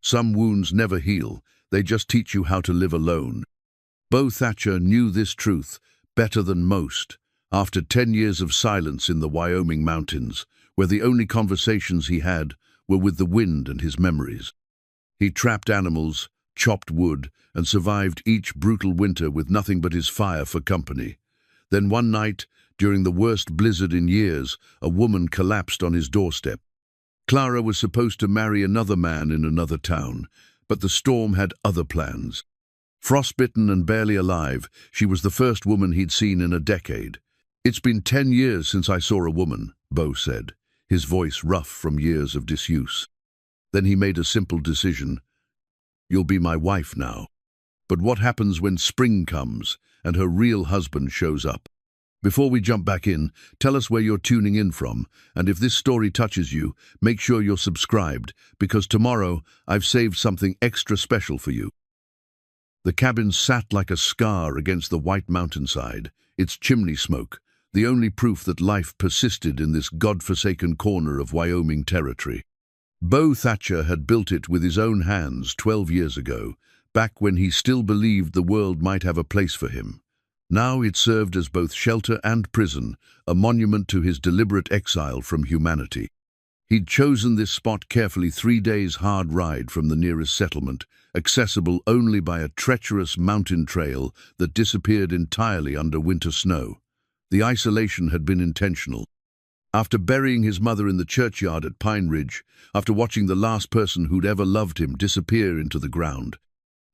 Some wounds never heal, they just teach you how to live alone. Bo Thatcher knew this truth better than most after 10 years of silence in the Wyoming mountains, where the only conversations he had were with the wind and his memories. He trapped animals, chopped wood, and survived each brutal winter with nothing but his fire for company. Then one night, during the worst blizzard in years, a woman collapsed on his doorstep. Clara was supposed to marry another man in another town, but the storm had other plans. Frostbitten and barely alive, she was the first woman he'd seen in a decade. "It's been 10 years since I saw a woman," Bo said, his voice rough from years of disuse. Then he made a simple decision. "You'll be my wife now." But what happens when spring comes and her real husband shows up? Before we jump back in, tell us where you're tuning in from, and if this story touches you, make sure you're subscribed, because tomorrow I've saved something extra special for you. The cabin sat like a scar against the white mountainside, its chimney smoke, the only proof that life persisted in this God-forsaken corner of Wyoming territory. Bo Thatcher had built it with his own hands 12 years ago, back when he still believed the world might have a place for him. Now it served as both shelter and prison, a monument to his deliberate exile from humanity. He'd chosen this spot carefully, 3 days' hard ride from the nearest settlement, accessible only by a treacherous mountain trail that disappeared entirely under winter snow. The isolation had been intentional. After burying his mother in the churchyard at Pine Ridge, after watching the last person who'd ever loved him disappear into the ground,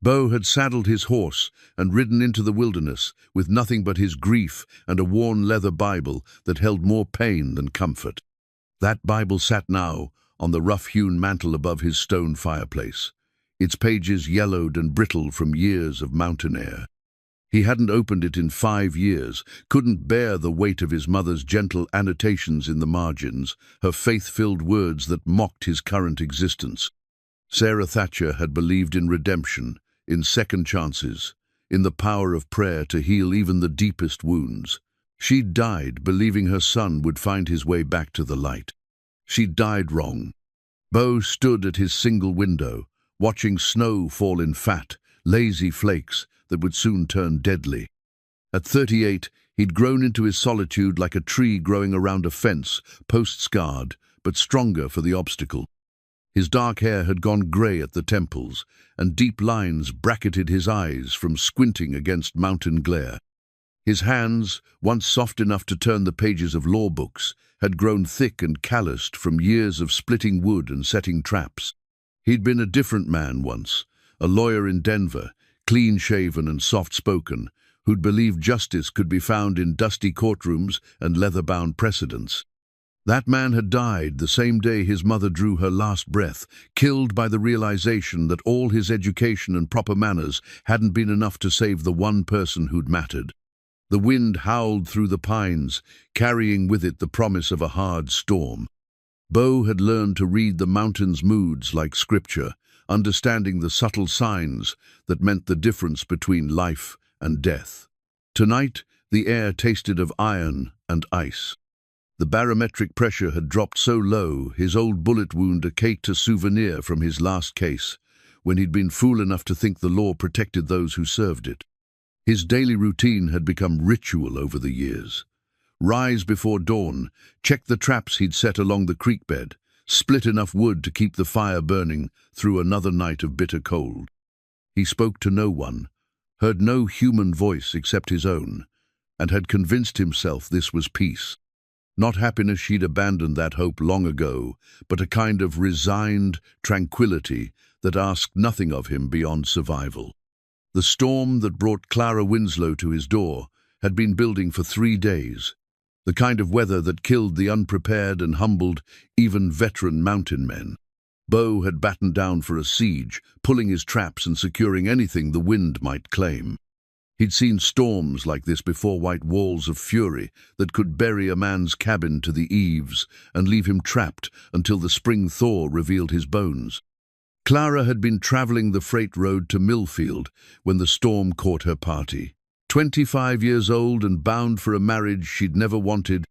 Bo had saddled his horse and ridden into the wilderness with nothing but his grief and a worn leather Bible that held more pain than comfort. That Bible sat now on the rough-hewn mantel above his stone fireplace, its pages yellowed and brittle from years of mountain air. He hadn't opened it in 5 years, couldn't bear the weight of his mother's gentle annotations in the margins, her faith-filled words that mocked his current existence. Sarah Thatcher had believed in redemption, in second chances, in the power of prayer to heal even the deepest wounds. She'd died believing her son would find his way back to the light. She'd died wrong. Bo stood at his single window, watching snow fall in fat, lazy flakes that would soon turn deadly. At 38, he'd grown into his solitude like a tree growing around a fence, post-scarred, but stronger for the obstacle. His dark hair had gone grey at the temples, and deep lines bracketed his eyes from squinting against mountain glare. His hands, once soft enough to turn the pages of law books, had grown thick and calloused from years of splitting wood and setting traps. He'd been a different man once, a lawyer in Denver, clean-shaven and soft-spoken, who'd believed justice could be found in dusty courtrooms and leather-bound precedents. That man had died the same day his mother drew her last breath, killed by the realization that all his education and proper manners hadn't been enough to save the one person who'd mattered. The wind howled through the pines, carrying with it the promise of a hard storm. Bo had learned to read the mountain's moods like scripture, understanding the subtle signs that meant the difference between life and death. Tonight, the air tasted of iron and ice. The barometric pressure had dropped so low, his old bullet wound ached a souvenir from his last case, when he'd been fool enough to think the law protected those who served it. His daily routine had become ritual over the years. Rise before dawn, check the traps he'd set along the creek bed, split enough wood to keep the fire burning through another night of bitter cold. He spoke to no one, heard no human voice except his own, and had convinced himself this was peace. Not happiness, she'd abandoned that hope long ago, but a kind of resigned tranquility that asked nothing of him beyond survival. The storm that brought Clara Winslow to his door had been building for 3 days, the kind of weather that killed the unprepared and humbled even veteran mountain men. Bo had battened down for a siege, pulling his traps and securing anything the wind might claim. He'd seen storms like this before, white walls of fury that could bury a man's cabin to the eaves and leave him trapped until the spring thaw revealed his bones. Clara had been traveling the freight road to Millfield when the storm caught her party. 25 years old and bound for a marriage she'd never wanted,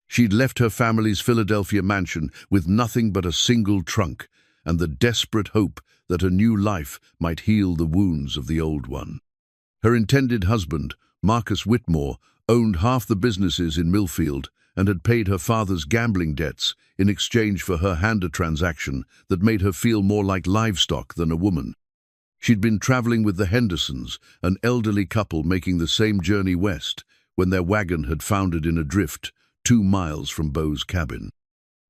she'd left her family's Philadelphia mansion with nothing but a single trunk and the desperate hope that a new life might heal the wounds of the old one. Her intended husband, Marcus Whitmore, owned half the businesses in Millfield and had paid her father's gambling debts in exchange for her hand a transaction that made her feel more like livestock than a woman. She'd been traveling with the Hendersons, an elderly couple making the same journey west, when their wagon had foundered in a drift 2 miles from Beau's cabin.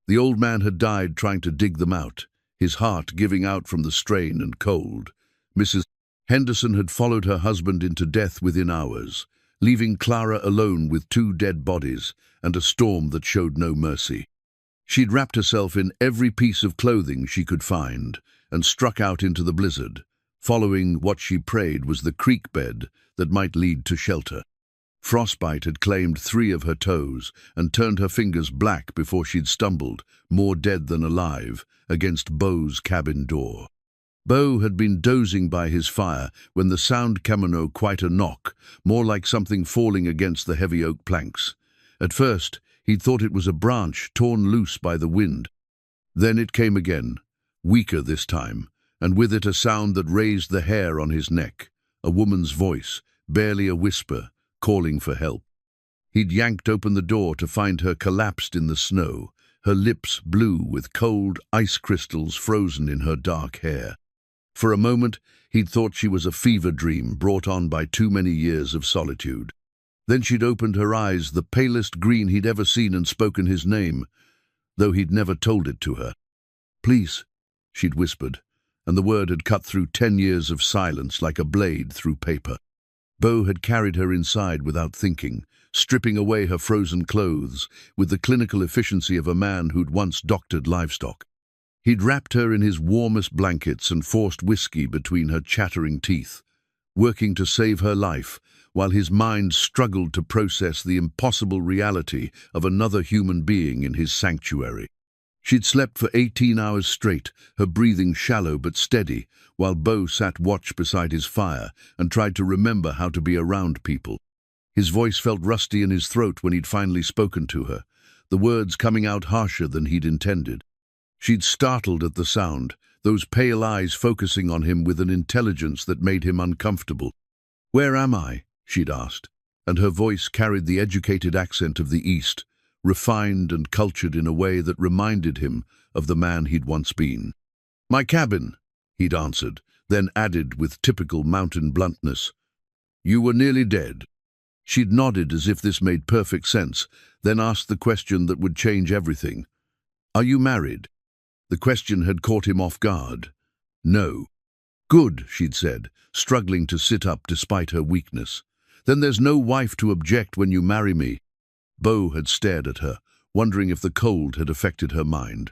The old man had died trying to dig them out, his heart giving out from the strain and cold. Mrs. Henderson had followed her husband into death within hours, leaving Clara alone with 2 dead bodies and a storm that showed no mercy. She'd wrapped herself in every piece of clothing she could find and struck out into the blizzard, following what she prayed was the creek bed that might lead to shelter. Frostbite had claimed 3 of her toes and turned her fingers black before she'd stumbled, more dead than alive, against Beau's cabin door. Beau had been dozing by his fire when the sound came quite a knock, more like something falling against the heavy oak planks. At first, he'd thought it was a branch torn loose by the wind. Then it came again, weaker this time, and with it a sound that raised the hair on his neck, a woman's voice, barely a whisper, calling for help. He'd yanked open the door to find her collapsed in the snow, her lips blue with cold ice crystals frozen in her dark hair. For a moment, he'd thought she was a fever dream brought on by too many years of solitude. Then she'd opened her eyes, the palest green he'd ever seen, and spoken his name, though he'd never told it to her. "Please," she'd whispered, and the word had cut through 10 years of silence like a blade through paper. Beau had carried her inside without thinking, stripping away her frozen clothes with the clinical efficiency of a man who'd once doctored livestock. He'd wrapped her in his warmest blankets and forced whiskey between her chattering teeth, working to save her life, while his mind struggled to process the impossible reality of another human being in his sanctuary. She'd slept for 18 hours straight, her breathing shallow but steady, while Beau sat watch beside his fire and tried to remember how to be around people. His voice felt rusty in his throat when he'd finally spoken to her, the words coming out harsher than he'd intended. She'd startled at the sound, those pale eyes focusing on him with an intelligence that made him uncomfortable. "Where am I?" she'd asked, and her voice carried the educated accent of the East, refined and cultured in a way that reminded him of the man he'd once been. "My cabin," he'd answered, then added with typical mountain bluntness, "You were nearly dead." She'd nodded as if this made perfect sense, then asked the question that would change everything. "Are you married?" The question had caught him off guard. "No." "Good," she'd said, struggling to sit up despite her weakness. "Then there's no wife to object when you marry me." Beau had stared at her, wondering if the cold had affected her mind.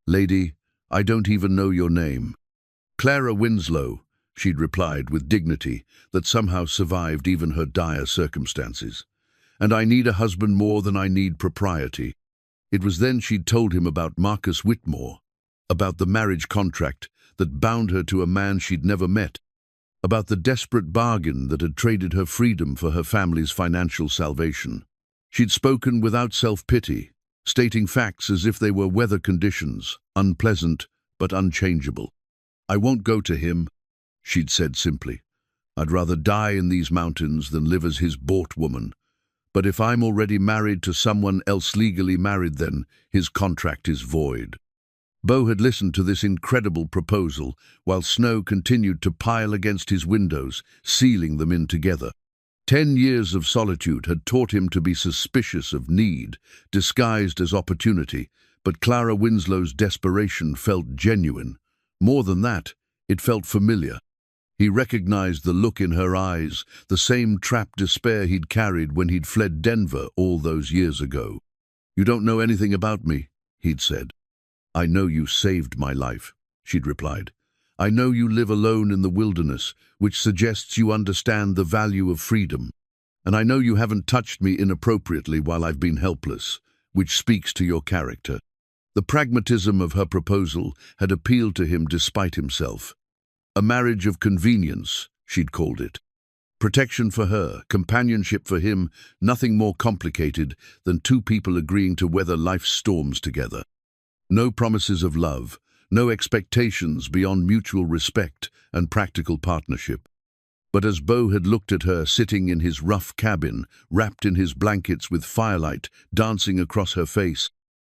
"Lady, I don't even know your name." "Clara Winslow," she'd replied with dignity that somehow survived even her dire circumstances. "And I need a husband more than I need propriety." It was then she'd told him about Marcus Whitmore, about the marriage contract that bound her to a man she'd never met, about the desperate bargain that had traded her freedom for her family's financial salvation. She'd spoken without self-pity, stating facts as if they were weather conditions, unpleasant but unchangeable. "I won't go to him," she'd said simply. "I'd rather die in these mountains than live as his bought woman. But if I'm already married to someone else legally married, then his contract is void." Beau had listened to this incredible proposal while snow continued to pile against his windows, sealing them in together. 10 years of solitude had taught him to be suspicious of need, disguised as opportunity, but Clara Winslow's desperation felt genuine. More than that, it felt familiar. He recognized the look in her eyes, the same trapped despair he'd carried when he'd fled Denver all those years ago. "You don't know anything about me," he'd said. "I know you saved my life," she'd replied. "I know you live alone in the wilderness, which suggests you understand the value of freedom. And I know you haven't touched me inappropriately while I've been helpless, which speaks to your character." The pragmatism of her proposal had appealed to him despite himself. A marriage of convenience, she'd called it. Protection for her, companionship for him, nothing more complicated than 2 people agreeing to weather life's storms together. No promises of love, no expectations beyond mutual respect and practical partnership. But as Bo had looked at her sitting in his rough cabin, wrapped in his blankets with firelight dancing across her face,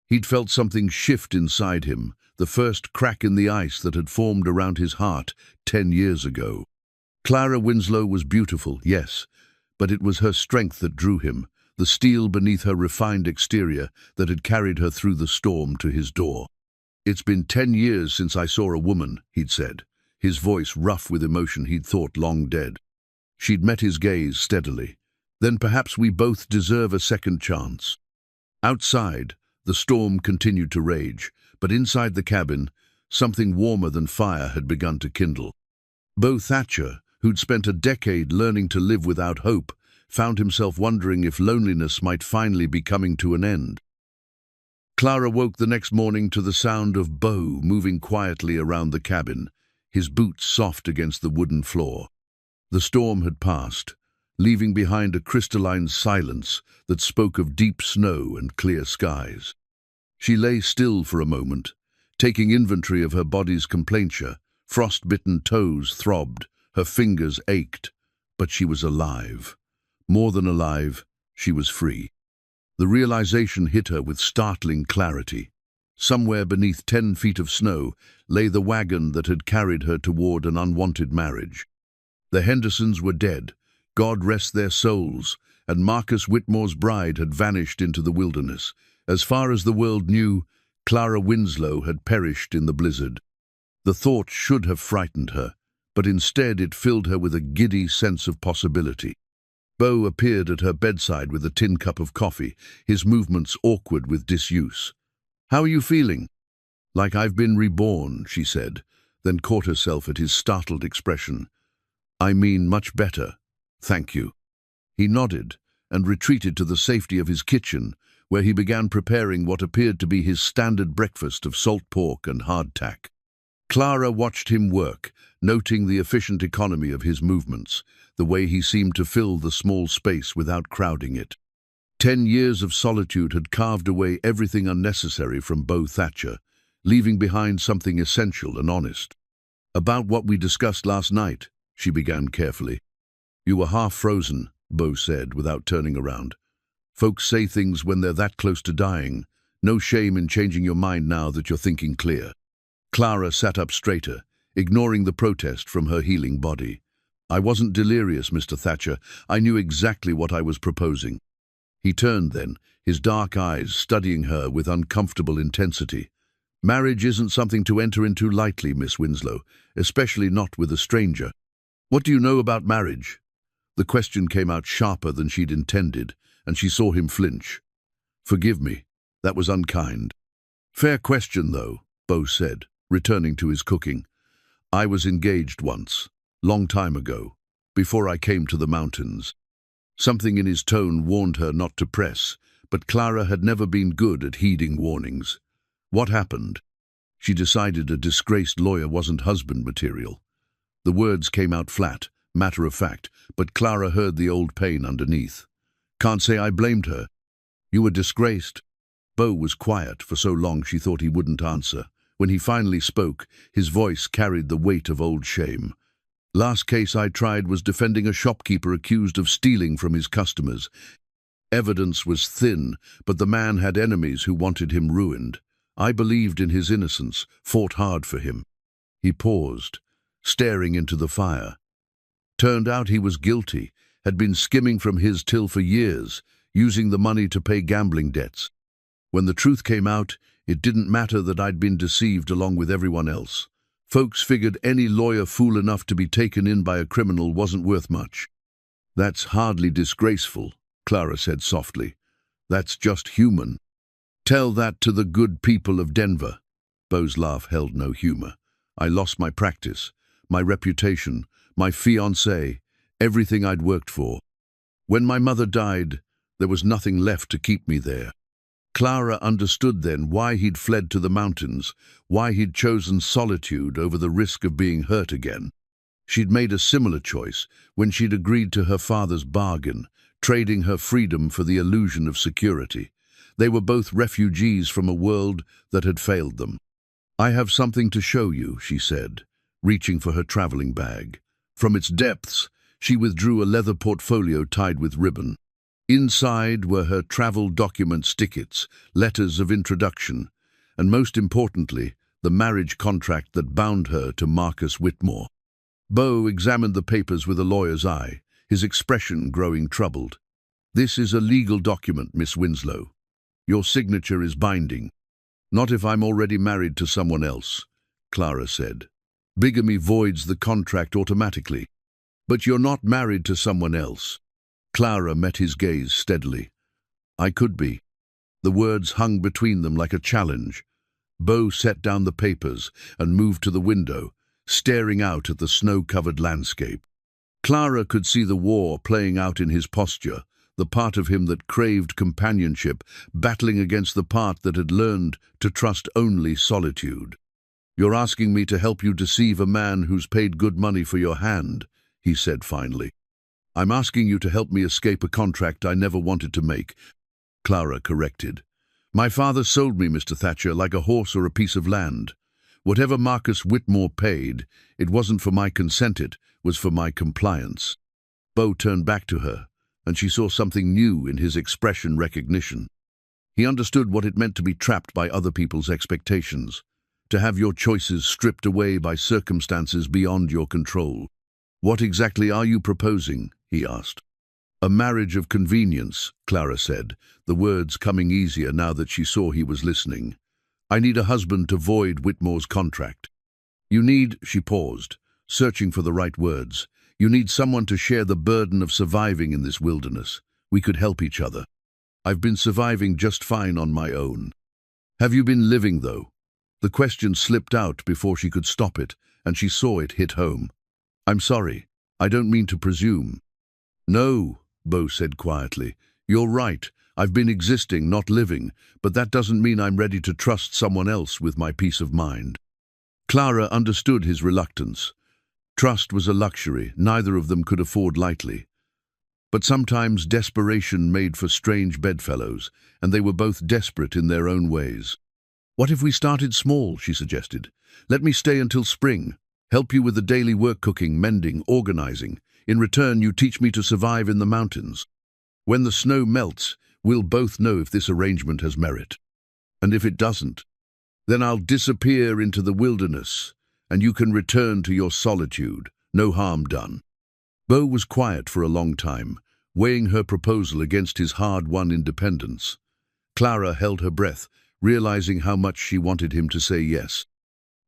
he'd felt something shift inside him, the first crack in the ice that had formed around his heart 10 years ago. Clara Winslow was beautiful, yes, but it was her strength that drew him, the steel beneath her refined exterior that had carried her through the storm to his door. "It's been 10 years since I saw a woman," he'd said, his voice rough with emotion he'd thought long dead. She'd met his gaze steadily. "Then perhaps we both deserve a second chance." Outside, the storm continued to rage, but inside the cabin, something warmer than fire had begun to kindle. Bo Thatcher, who'd spent a decade learning to live without hope, found himself wondering if loneliness might finally be coming to an end. Clara woke the next morning to the sound of Bo moving quietly around the cabin, his boots soft against the wooden floor. The storm had passed, leaving behind a crystalline silence that spoke of deep snow and clear skies. She lay still for a moment, taking inventory of her body's complainture. Frost-bitten toes throbbed, her fingers ached, but she was alive. More than alive, she was free. The realization hit her with startling clarity. Somewhere beneath 10 feet of snow lay the wagon that had carried her toward an unwanted marriage. The Hendersons were dead, God rest their souls, and Marcus Whitmore's bride had vanished into the wilderness. As far as the world knew, Clara Winslow had perished in the blizzard. The thought should have frightened her, but instead it filled her with a giddy sense of possibility. Bo appeared at her bedside with a tin cup of coffee, his movements awkward with disuse. "How are you feeling?" "Like I've been reborn," she said, then caught herself at his startled expression. "I mean much better, thank you." He nodded and retreated to the safety of his kitchen, where he began preparing what appeared to be his standard breakfast of salt pork and hardtack. Clara watched him work, noting the efficient economy of his movements, the way he seemed to fill the small space without crowding it. 10 years of solitude had carved away everything unnecessary from Bo Thatcher, leaving behind something essential and honest. "About what we discussed last night," she began carefully. "You were half frozen," Bo said, without turning around. "Folks say things when they're that close to dying. No shame in changing your mind now that you're thinking clear." Clara sat up straighter, ignoring the protest from her healing body. "I wasn't delirious, Mr. Thatcher. I knew exactly what I was proposing." He turned then, his dark eyes studying her with uncomfortable intensity. "Marriage isn't something to enter into lightly, Miss Winslow, especially not with a stranger. What do you know about marriage?" The question came out sharper than she'd intended, and she saw him flinch. "Forgive me, that was unkind." "Fair question, though," Bo said, returning to his cooking. "I was engaged once, long time ago, before I came to the mountains." Something in his tone warned her not to press, but Clara had never been good at heeding warnings. "What happened?" She decided a disgraced lawyer wasn't husband material. The words came out flat, matter of fact, but Clara heard the old pain underneath. "Can't say I blamed her." "You were disgraced." Bo was quiet for so long she thought he wouldn't answer. When he finally spoke, his voice carried the weight of old shame. "Last case I tried was defending a shopkeeper accused of stealing from his customers. Evidence was thin, but the man had enemies who wanted him ruined. I believed in his innocence, fought hard for him." He paused, staring into the fire. Turned out he was guilty, had been skimming from his till for years, using the money to pay gambling debts. When the truth came out, it didn't matter that I'd been deceived along with everyone else. Folks figured any lawyer fool enough to be taken in by a criminal wasn't worth much. "That's hardly disgraceful," Clara said softly. "That's just human." "Tell that to the good people of Denver." Bo's laugh held no humor. "I lost my practice, my reputation, my fiancé, everything I'd worked for. When my mother died, there was nothing left to keep me there." Clara understood then why he'd fled to the mountains, why he'd chosen solitude over the risk of being hurt again. She'd made a similar choice when she'd agreed to her father's bargain, trading her freedom for the illusion of security. They were both refugees from a world that had failed them. "I have something to show you," she said, reaching for her traveling bag. From its depths, she withdrew a leather portfolio tied with ribbon. Inside were her travel document tickets, letters of introduction, and most importantly, the marriage contract that bound her to Marcus Whitmore. Beau examined the papers with a lawyer's eye, his expression growing troubled. "This is a legal document, Miss Winslow. Your signature is binding." "Not if I'm already married to someone else," Clara said. "Bigamy voids the contract automatically." "But you're not married to someone else." Clara met his gaze steadily. "I could be." The words hung between them like a challenge. Beau set down the papers and moved to the window, staring out at the snow-covered landscape. Clara could see the war playing out in his posture, the part of him that craved companionship, battling against the part that had learned to trust only solitude. "You're asking me to help you deceive a man who's paid good money for your hand," he said finally. "I'm asking you to help me escape a contract I never wanted to make," Clara corrected. "My father sold me, Mr. Thatcher, like a horse or a piece of land. Whatever Marcus Whitmore paid, it wasn't for my consent, it was for my compliance." Beau turned back to her, and she saw something new in his expression recognition. He understood what it meant to be trapped by other people's expectations, to have your choices stripped away by circumstances beyond your control. "What exactly are you proposing?" he asked. "A marriage of convenience," Clara said, the words coming easier now that she saw he was listening. "I need a husband to void Whitmore's contract." "You need," she paused, searching for the right words, "you need someone to share the burden of surviving in this wilderness. We could help each other. I've been surviving just fine on my own." "Have you been living, though?" The question slipped out before she could stop it, and she saw it hit home. "I'm sorry. I don't mean to presume." "No," Beau said quietly. "You're right. I've been existing, not living, but that doesn't mean I'm ready to trust someone else with my peace of mind." Clara understood his reluctance. Trust was a luxury neither of them could afford lightly. But sometimes desperation made for strange bedfellows, and they were both desperate in their own ways. "What if we started small?" she suggested. "Let me stay until spring, help you with the daily work, cooking, mending, organizing. In return, you teach me to survive in the mountains. When the snow melts, we'll both know if this arrangement has merit. And if it doesn't, then I'll disappear into the wilderness, and you can return to your solitude, no harm done." Beau was quiet for a long time, weighing her proposal against his hard-won independence. Clara held her breath, realizing how much she wanted him to say yes.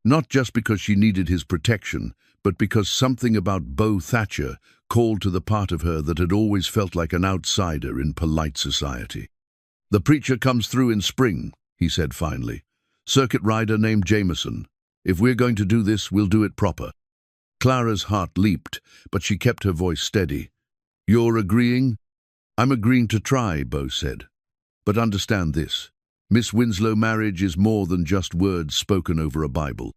Not just because she needed his protection, but because something about Beau Thatcher called to the part of her that had always felt like an outsider in polite society. "The preacher comes through in spring," he said finally. "Circuit rider named Jameson. If we're going to do this, we'll do it proper." Clara's heart leaped, but she kept her voice steady. "You're agreeing?" "I'm agreeing to try," Beau said. "But understand this. Miss Winslow, marriage is more than just words spoken over a Bible.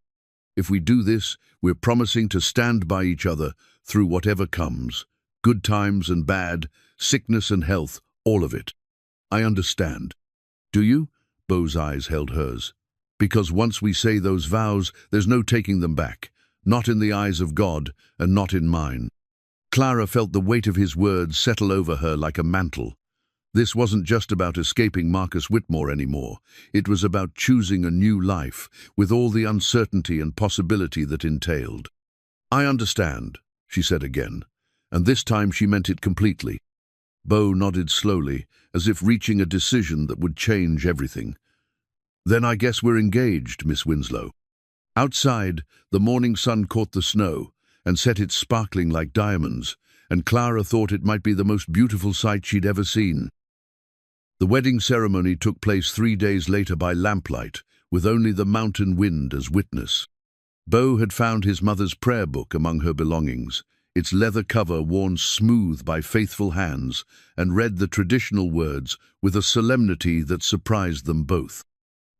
If we do this, we're promising to stand by each other through whatever comes. Good times and bad, sickness and health, all of it." "I understand." "Do you?" Beau's eyes held hers. "Because once we say those vows, there's no taking them back. Not in the eyes of God, and not in mine." Clara felt the weight of his words settle over her like a mantle. This wasn't just about escaping Marcus Whitmore anymore. It was about choosing a new life, with all the uncertainty and possibility that entailed. "I understand," she said again, and this time she meant it completely. Beau nodded slowly, as if reaching a decision that would change everything. "Then I guess we're engaged, Miss Winslow." Outside, the morning sun caught the snow and set it sparkling like diamonds, and Clara thought it might be the most beautiful sight she'd ever seen. The wedding ceremony took place 3 days later by lamplight, with only the mountain wind as witness. Beau had found his mother's prayer book among her belongings, its leather cover worn smooth by faithful hands, and read the traditional words with a solemnity that surprised them both.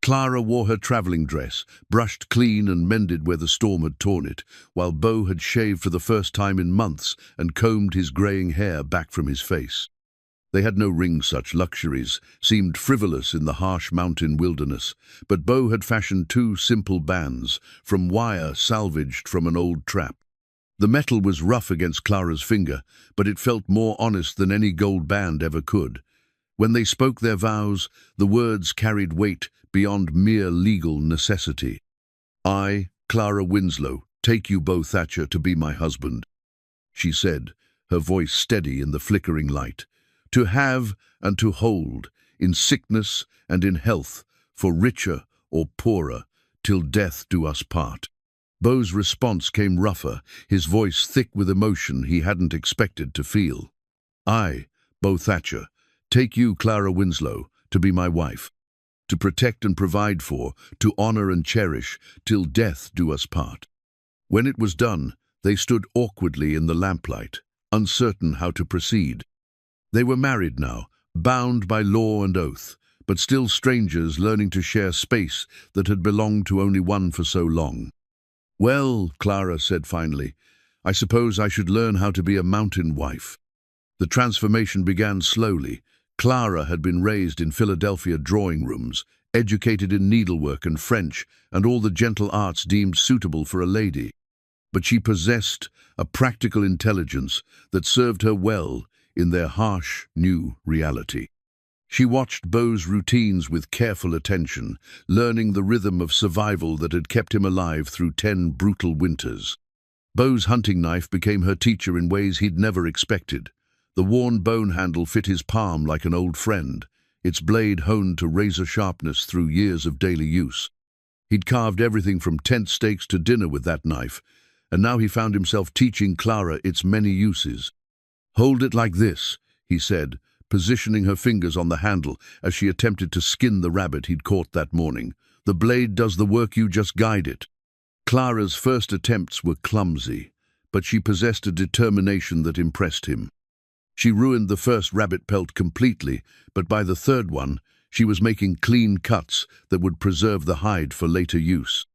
Clara wore her traveling dress, brushed clean and mended where the storm had torn it, while Beau had shaved for the first time in months and combed his graying hair back from his face. They had no rings, such luxuries seemed frivolous in the harsh mountain wilderness, but Bo had fashioned two simple bands from wire salvaged from an old trap. The metal was rough against Clara's finger, but it felt more honest than any gold band ever could. When they spoke their vows, the words carried weight beyond mere legal necessity. "I, Clara Winslow, take you, Bo Thatcher, to be my husband," she said, her voice steady in the flickering light. "To have and to hold, in sickness and in health, for richer or poorer, till death do us part." Bo's response came rougher, his voice thick with emotion he hadn't expected to feel. "I, Bo Thatcher, take you, Clara Winslow, to be my wife, to protect and provide for, to honor and cherish, till death do us part." When it was done, they stood awkwardly in the lamplight, uncertain how to proceed. They were married now, bound by law and oath, but still strangers learning to share space that had belonged to only one for so long. "Well," Clara said finally, "I suppose I should learn how to be a mountain wife." The transformation began slowly. Clara had been raised in Philadelphia drawing rooms, educated in needlework and French and all the gentle arts deemed suitable for a lady. But she possessed a practical intelligence that served her well in their harsh, new reality. She watched Bo's routines with careful attention, learning the rhythm of survival that had kept him alive through 10 brutal winters. Bo's hunting knife became her teacher in ways he'd never expected. The worn bone handle fit his palm like an old friend, its blade honed to razor sharpness through years of daily use. He'd carved everything from tent stakes to dinner with that knife, and now he found himself teaching Clara its many uses. "Hold it like this," he said, positioning her fingers on the handle as she attempted to skin the rabbit he'd caught that morning. "The blade does the work, you just guide it." Clara's first attempts were clumsy, but she possessed a determination that impressed him. She ruined the first rabbit pelt completely, but by the third one, she was making clean cuts that would preserve the hide for later use.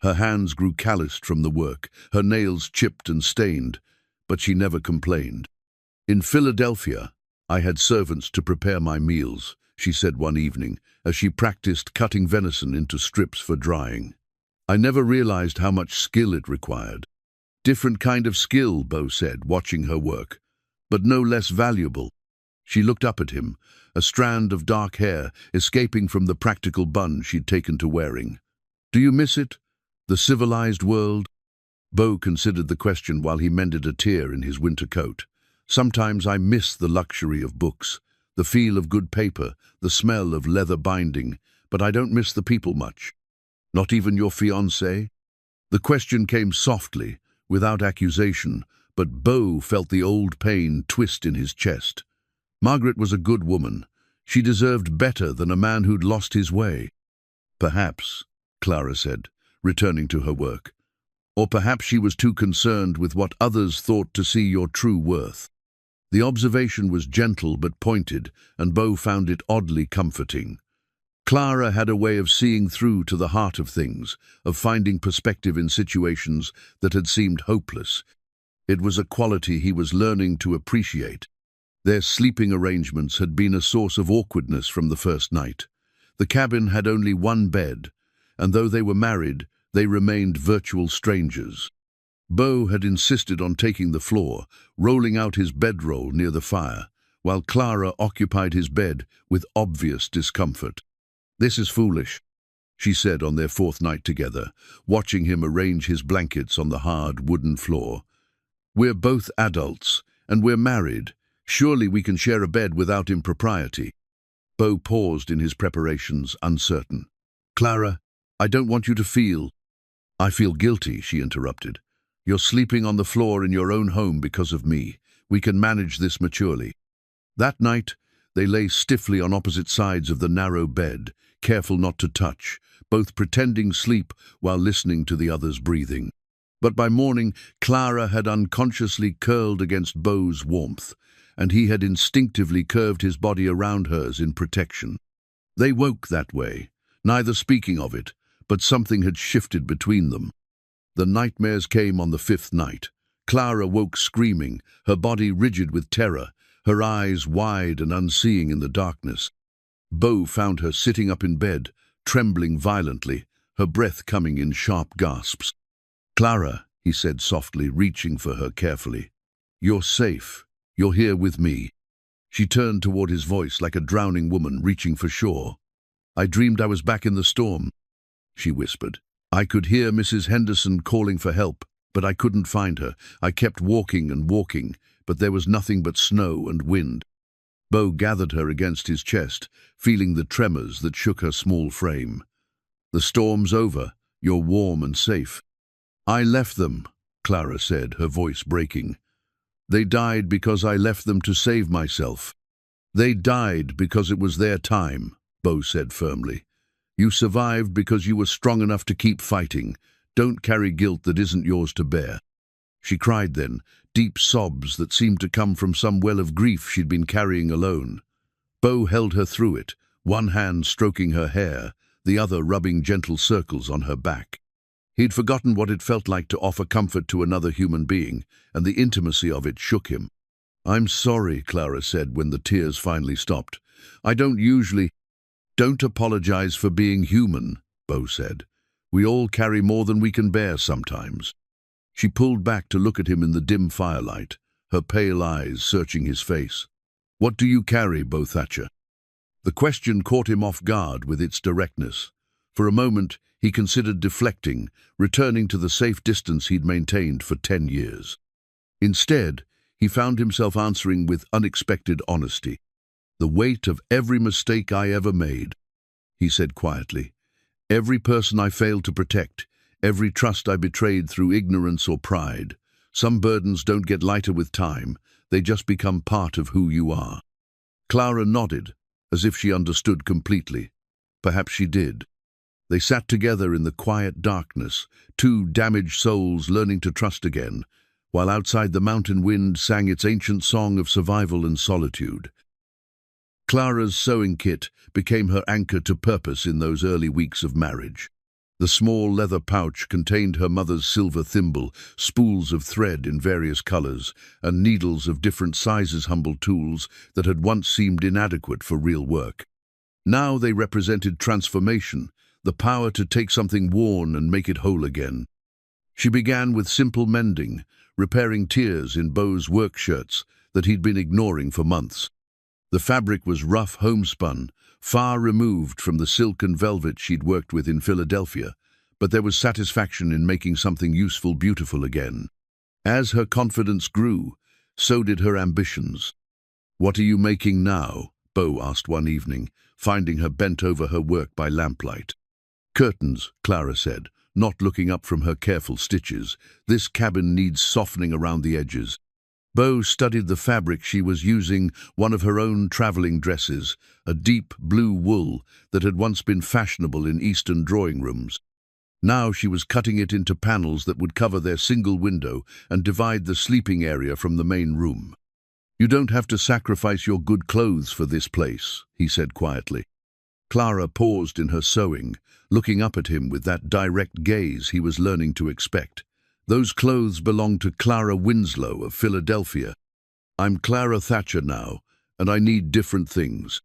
Her hands grew calloused from the work, her nails chipped and stained, but she never complained. "In Philadelphia, I had servants to prepare my meals," she said one evening, as she practiced cutting venison into strips for drying. "I never realized how much skill it required." "Different kind of skill," Bo said, watching her work, "but no less valuable." She looked up at him, a strand of dark hair escaping from the practical bun she'd taken to wearing. "Do you miss it? The civilized world?" Bo considered the question while he mended a tear in his winter coat. "Sometimes I miss the luxury of books, the feel of good paper, the smell of leather binding, but I don't miss the people much." "Not even your fiancé?" The question came softly, without accusation, but Bo felt the old pain twist in his chest. Margaret was a good woman. She deserved better than a man who'd lost his way. "Perhaps," Clara said, returning to her work. "Or perhaps she was too concerned with what others thought to see your true worth." The observation was gentle but pointed, and Bo found it oddly comforting. Clara had a way of seeing through to the heart of things, of finding perspective in situations that had seemed hopeless. It was a quality he was learning to appreciate. Their sleeping arrangements had been a source of awkwardness from the first night. The cabin had only one bed, and though they were married, they remained virtual strangers. Bo had insisted on taking the floor, rolling out his bedroll near the fire, while Clara occupied his bed with obvious discomfort. "This is foolish," she said on their fourth night together, watching him arrange his blankets on the hard wooden floor. "We're both adults, and we're married. Surely we can share a bed without impropriety." Bo paused in his preparations, uncertain. "Clara, I don't want you to feel—" "I feel guilty," she interrupted. "You're sleeping on the floor in your own home because of me. We can manage this maturely." That night, they lay stiffly on opposite sides of the narrow bed, careful not to touch, both pretending sleep while listening to the other's breathing. But by morning, Clara had unconsciously curled against Bo's warmth, and he had instinctively curved his body around hers in protection. They woke that way, neither speaking of it, but something had shifted between them. The nightmares came on the fifth night. Clara woke screaming, her body rigid with terror, her eyes wide and unseeing in the darkness. Bo found her sitting up in bed, trembling violently, her breath coming in sharp gasps. "Clara," he said softly, reaching for her carefully. "You're safe. You're here with me." She turned toward his voice like a drowning woman reaching for shore. "I dreamed I was back in the storm," she whispered. "I could hear Mrs. Henderson calling for help, but I couldn't find her. I kept walking and walking, but there was nothing but snow and wind." Bo gathered her against his chest, feeling the tremors that shook her small frame. "The storm's over. You're warm and safe." "I left them," Clara said, her voice breaking. "They died because I left them to save myself." "They died because it was their time," Bo said firmly. "You survived because you were strong enough to keep fighting. Don't carry guilt that isn't yours to bear." She cried then, deep sobs that seemed to come from some well of grief she'd been carrying alone. Bo held her through it, one hand stroking her hair, the other rubbing gentle circles on her back. He'd forgotten what it felt like to offer comfort to another human being, and the intimacy of it shook him. "I'm sorry," Clara said when the tears finally stopped. "I don't usually—" "Don't apologize for being human," Bo said. "We all carry more than we can bear sometimes." She pulled back to look at him in the dim firelight, her pale eyes searching his face. "What do you carry, Bo Thatcher?" The question caught him off guard with its directness. For a moment, he considered deflecting, returning to the safe distance he'd maintained for 10 years. Instead, he found himself answering with unexpected honesty. "The weight of every mistake I ever made," he said quietly. "Every person I failed to protect, every trust I betrayed through ignorance or pride. Some burdens don't get lighter with time, they just become part of who you are." Clara nodded, as if she understood completely. Perhaps she did. They sat together in the quiet darkness, two damaged souls learning to trust again, while outside the mountain wind sang its ancient song of survival and solitude. Clara's sewing kit became her anchor to purpose in those early weeks of marriage. The small leather pouch contained her mother's silver thimble, spools of thread in various colors, and needles of different sizes, humble tools that had once seemed inadequate for real work. Now they represented transformation, the power to take something worn and make it whole again. She began with simple mending, repairing tears in Bo's work shirts that he'd been ignoring for months. The fabric was rough homespun, far removed from the silk and velvet she'd worked with in Philadelphia, but there was satisfaction in making something useful beautiful again. As her confidence grew, so did her ambitions. "What are you making now?" Bo asked one evening, finding her bent over her work by lamplight. "Curtains," Clara said, not looking up from her careful stitches. "This cabin needs softening around the edges." Bo studied the fabric she was using, one of her own traveling dresses, a deep blue wool that had once been fashionable in Eastern drawing rooms. Now she was cutting it into panels that would cover their single window and divide the sleeping area from the main room. "You don't have to sacrifice your good clothes for this place," he said quietly. Clara paused in her sewing, looking up at him with that direct gaze he was learning to expect. "Those clothes belong to Clara Winslow of Philadelphia. I'm Clara Thatcher now, and I need different things."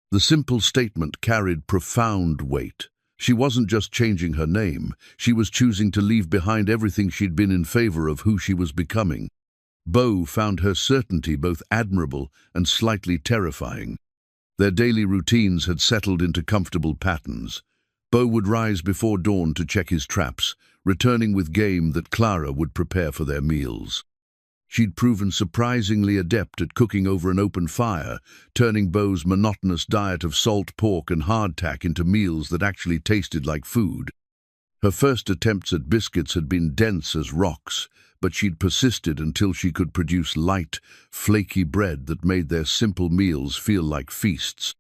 The simple statement carried profound weight. She wasn't just changing her name, she was choosing to leave behind everything she'd been in favor of who she was becoming. Bo found her certainty both admirable and slightly terrifying. Their daily routines had settled into comfortable patterns. Bo would rise before dawn to check his traps, returning with game that Clara would prepare for their meals. She'd proven surprisingly adept at cooking over an open fire, turning Bo's monotonous diet of salt pork and hardtack into meals that actually tasted like food. Her first attempts at biscuits had been dense as rocks, but she'd persisted until she could produce light, flaky bread that made their simple meals feel like feasts.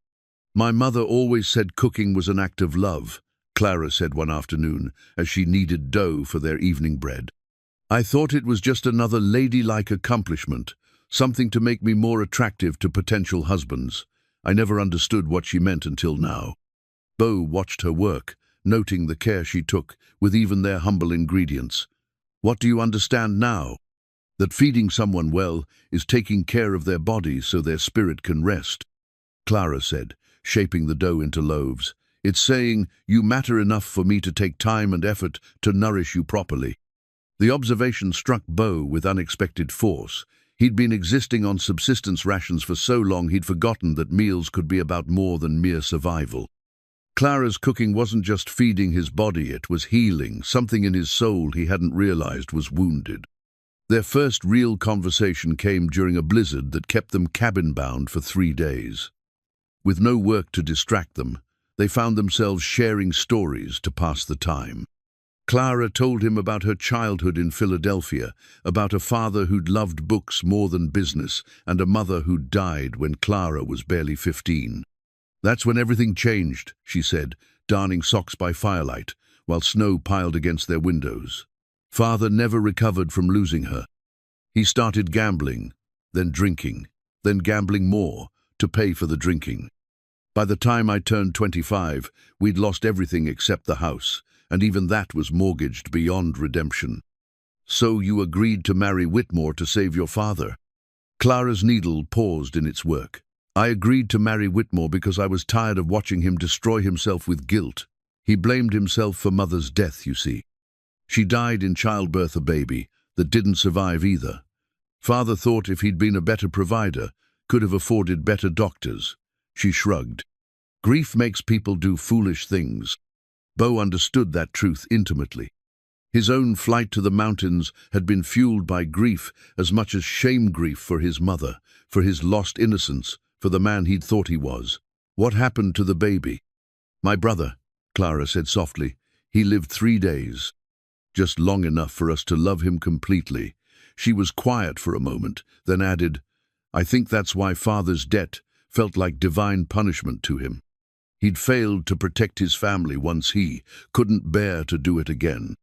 "My mother always said cooking was an act of love," Clara said one afternoon, as she kneaded dough for their evening bread. "I thought it was just another ladylike accomplishment, something to make me more attractive to potential husbands. I never understood what she meant until now." Bo watched her work, noting the care she took with even their humble ingredients. "What do you understand now?" That feeding someone well is taking care of their body so their spirit can rest. Clara said, shaping the dough into loaves. It's saying, you matter enough for me to take time and effort to nourish you properly. The observation struck Bo with unexpected force. He'd been existing on subsistence rations for so long he'd forgotten that meals could be about more than mere survival. Clara's cooking wasn't just feeding his body, it was healing. Something in his soul he hadn't realized was wounded. Their first real conversation came during a blizzard that kept them cabin-bound for 3 days. With no work to distract them, they found themselves sharing stories to pass the time. Clara told him about her childhood in Philadelphia, about a father who'd loved books more than business, and a mother who'd died when Clara was barely 15. That's when everything changed, she said, darning socks by firelight, while snow piled against their windows. Father never recovered from losing her. He started gambling, then drinking, then gambling more to pay for the drinking. By the time I turned 25, we'd lost everything except the house, and even that was mortgaged beyond redemption. So you agreed to marry Whitmore to save your father? Clara's needle paused in its work. I agreed to marry Whitmore because I was tired of watching him destroy himself with guilt. He blamed himself for Mother's death, you see. She died in childbirth, a baby that didn't survive either. Father thought if he'd been a better provider, could have afforded better doctors. She shrugged. Grief makes people do foolish things. Bo understood that truth intimately. His own flight to the mountains had been fueled by grief as much as shame, grief for his mother, for his lost innocence, for the man he'd thought he was. What happened to the baby? My brother, Clara said softly. He lived 3 days. Just long enough for us to love him completely. She was quiet for a moment, then added, I think that's why Father's death felt like divine punishment to him. He'd failed to protect his family once, he couldn't bear to do it again.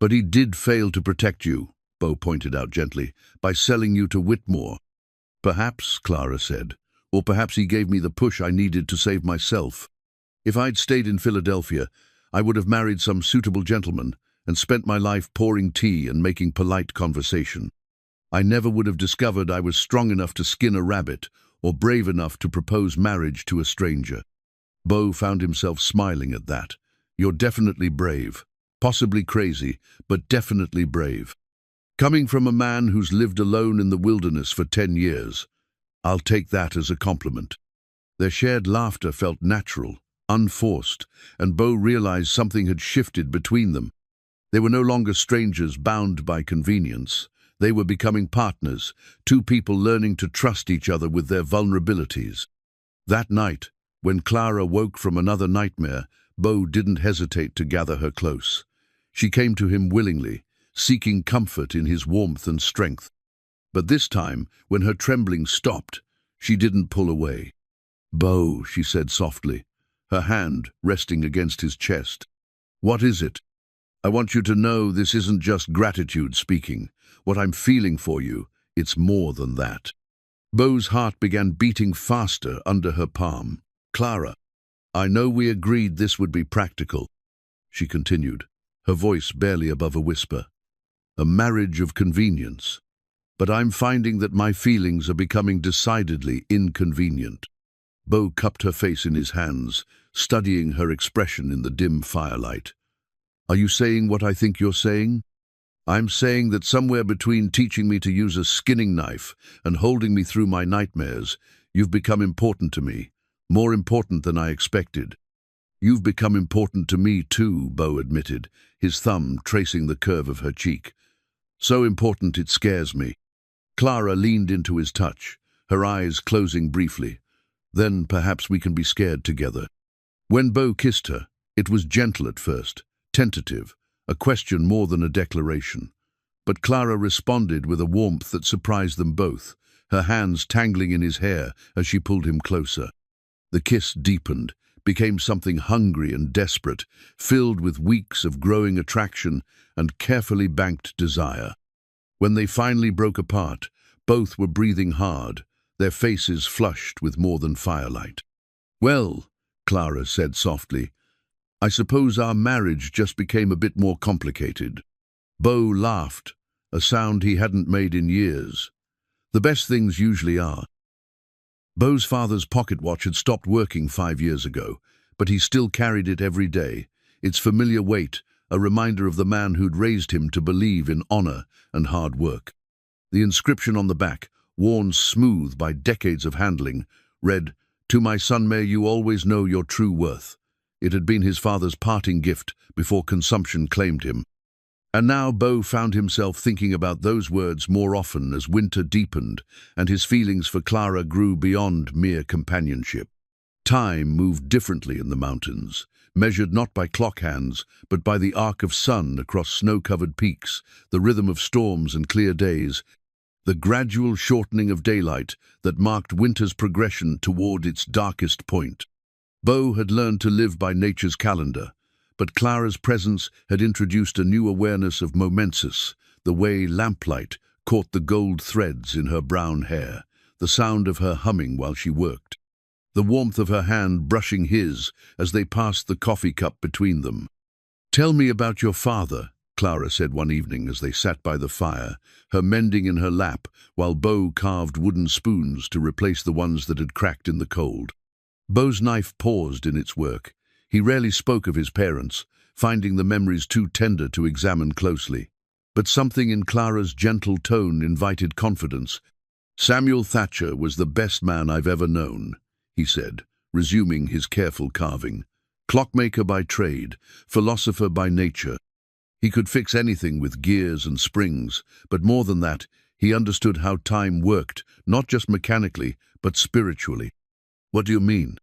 But he did fail to protect you, Bo pointed out gently, by selling you to Whitmore. Perhaps, Clara said, or perhaps he gave me the push I needed to save myself. If I'd stayed in Philadelphia, I would have married some suitable gentleman and spent my life pouring tea and making polite conversation. I never would have discovered I was strong enough to skin a rabbit or brave enough to propose marriage to a stranger. Bo found himself smiling at that. You're definitely brave. Possibly crazy, but definitely brave. Coming from a man who's lived alone in the wilderness for 10 years, I'll take that as a compliment. Their shared laughter felt natural, unforced, and Bo realized something had shifted between them. They were no longer strangers bound by convenience. They were becoming partners, two people learning to trust each other with their vulnerabilities. That night, when Clara woke from another nightmare, Bo didn't hesitate to gather her close. She came to him willingly, seeking comfort in his warmth and strength. But this time, when her trembling stopped, she didn't pull away. Bo, she said softly, her hand resting against his chest. What is it? I want you to know this isn't just gratitude speaking. What I'm feeling for you, it's more than that. Bo's heart began beating faster under her palm. Clara, I know we agreed this would be practical, she continued, her voice barely above a whisper. A marriage of convenience. But I'm finding that my feelings are becoming decidedly inconvenient. Bo cupped her face in his hands, studying her expression in the dim firelight. Are you saying what I think you're saying? I'm saying that somewhere between teaching me to use a skinning knife and holding me through my nightmares, you've become important to me, more important than I expected. You've become important to me too, Bo admitted, his thumb tracing the curve of her cheek. So important it scares me. Clara leaned into his touch, her eyes closing briefly. Then perhaps we can be scared together. When Bo kissed her, it was gentle at first, tentative, a question more than a declaration. But Clara responded with a warmth that surprised them both, her hands tangling in his hair as she pulled him closer. The kiss deepened, became something hungry and desperate, filled with weeks of growing attraction and carefully banked desire. When they finally broke apart, both were breathing hard, their faces flushed with more than firelight. Well, Clara said softly, I suppose our marriage just became a bit more complicated. Bo laughed, a sound he hadn't made in years. The best things usually are. Beau's father's pocket watch had stopped working 5 years ago, but he still carried it every day, its familiar weight, a reminder of the man who'd raised him to believe in honor and hard work. The inscription on the back, worn smooth by decades of handling, read, "To my son, may you always know your true worth." It had been his father's parting gift before consumption claimed him. And now Beau found himself thinking about those words more often as winter deepened and his feelings for Clara grew beyond mere companionship. Time moved differently in the mountains, measured not by clock hands, but by the arc of sun across snow-covered peaks, the rhythm of storms and clear days, the gradual shortening of daylight that marked winter's progression toward its darkest point. Beau had learned to live by nature's calendar, but Clara's presence had introduced a new awareness of momentus, the way lamplight caught the gold threads in her brown hair, the sound of her humming while she worked, the warmth of her hand brushing his as they passed the coffee cup between them. "Tell me about your father," Clara said one evening as they sat by the fire, her mending in her lap while Beau carved wooden spoons to replace the ones that had cracked in the cold. Beau's knife paused in its work. He rarely spoke of his parents, finding the memories too tender to examine closely. But something in Clara's gentle tone invited confidence. "Samuel Thatcher was the best man I've ever known," he said, resuming his careful carving. "Clockmaker by trade, philosopher by nature. He could fix anything with gears and springs, but more than that, he understood how time worked, not just mechanically, but spiritually." "What do you mean?"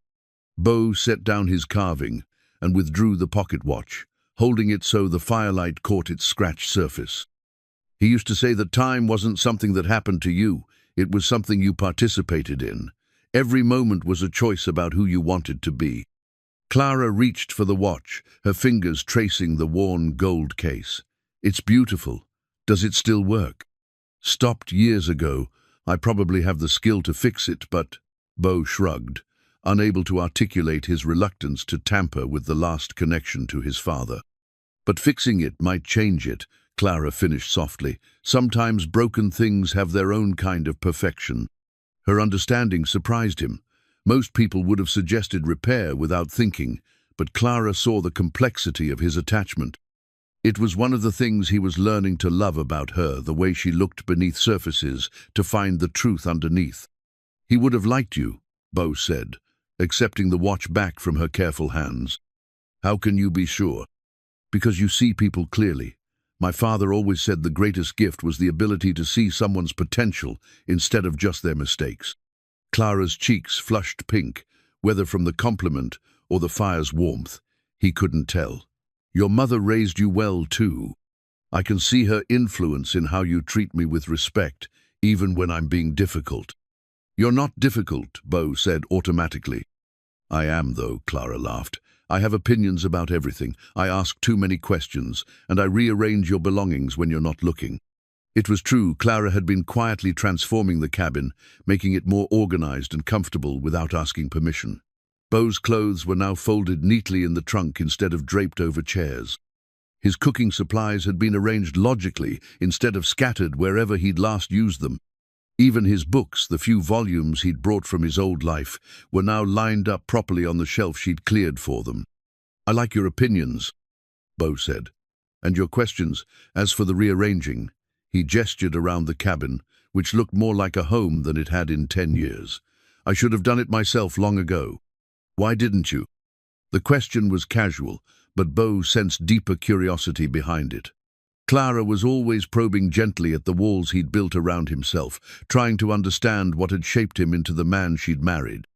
Beau set down his carving and withdrew the pocket watch, holding it so the firelight caught its scratched surface. "He used to say that time wasn't something that happened to you, it was something you participated in. Every moment was a choice about who you wanted to be." Clara reached for the watch, her fingers tracing the worn gold case. "It's beautiful. Does it still work?" "Stopped years ago. I probably have the skill to fix it, but—" Beau shrugged, unable to articulate his reluctance to tamper with the last connection to his father. "But fixing it might change it," Clara finished softly. "Sometimes broken things have their own kind of perfection." Her understanding surprised him. Most people would have suggested repair without thinking, but Clara saw the complexity of his attachment. It was one of the things he was learning to love about her, the way she looked beneath surfaces to find the truth underneath. "He would have liked you," Beau said, accepting the watch back from her careful hands. "How can you be sure?" "Because you see people clearly. My father always said the greatest gift was the ability to see someone's potential instead of just their mistakes." Clara's cheeks flushed pink, whether from the compliment or the fire's warmth. He couldn't tell. "Your mother raised you well, too. I can see her influence in how you treat me with respect, even when I'm being difficult." "You're not difficult," Beau said automatically. "I am, though," Clara laughed. "I have opinions about everything. I ask too many questions, and I rearrange your belongings when you're not looking." It was true, Clara had been quietly transforming the cabin, making it more organized and comfortable without asking permission. Beau's clothes were now folded neatly in the trunk instead of draped over chairs. His cooking supplies had been arranged logically instead of scattered wherever he'd last used them. Even his books, the few volumes he'd brought from his old life, were now lined up properly on the shelf she'd cleared for them. "I like your opinions," Beau said. "And your questions. As for the rearranging," he gestured around the cabin, which looked more like a home than it had in 10 years. "I should have done it myself long ago." "Why didn't you?" The question was casual, but Beau sensed deeper curiosity behind it. Clara was always probing gently at the walls he'd built around himself, trying to understand what had shaped him into the man she'd married.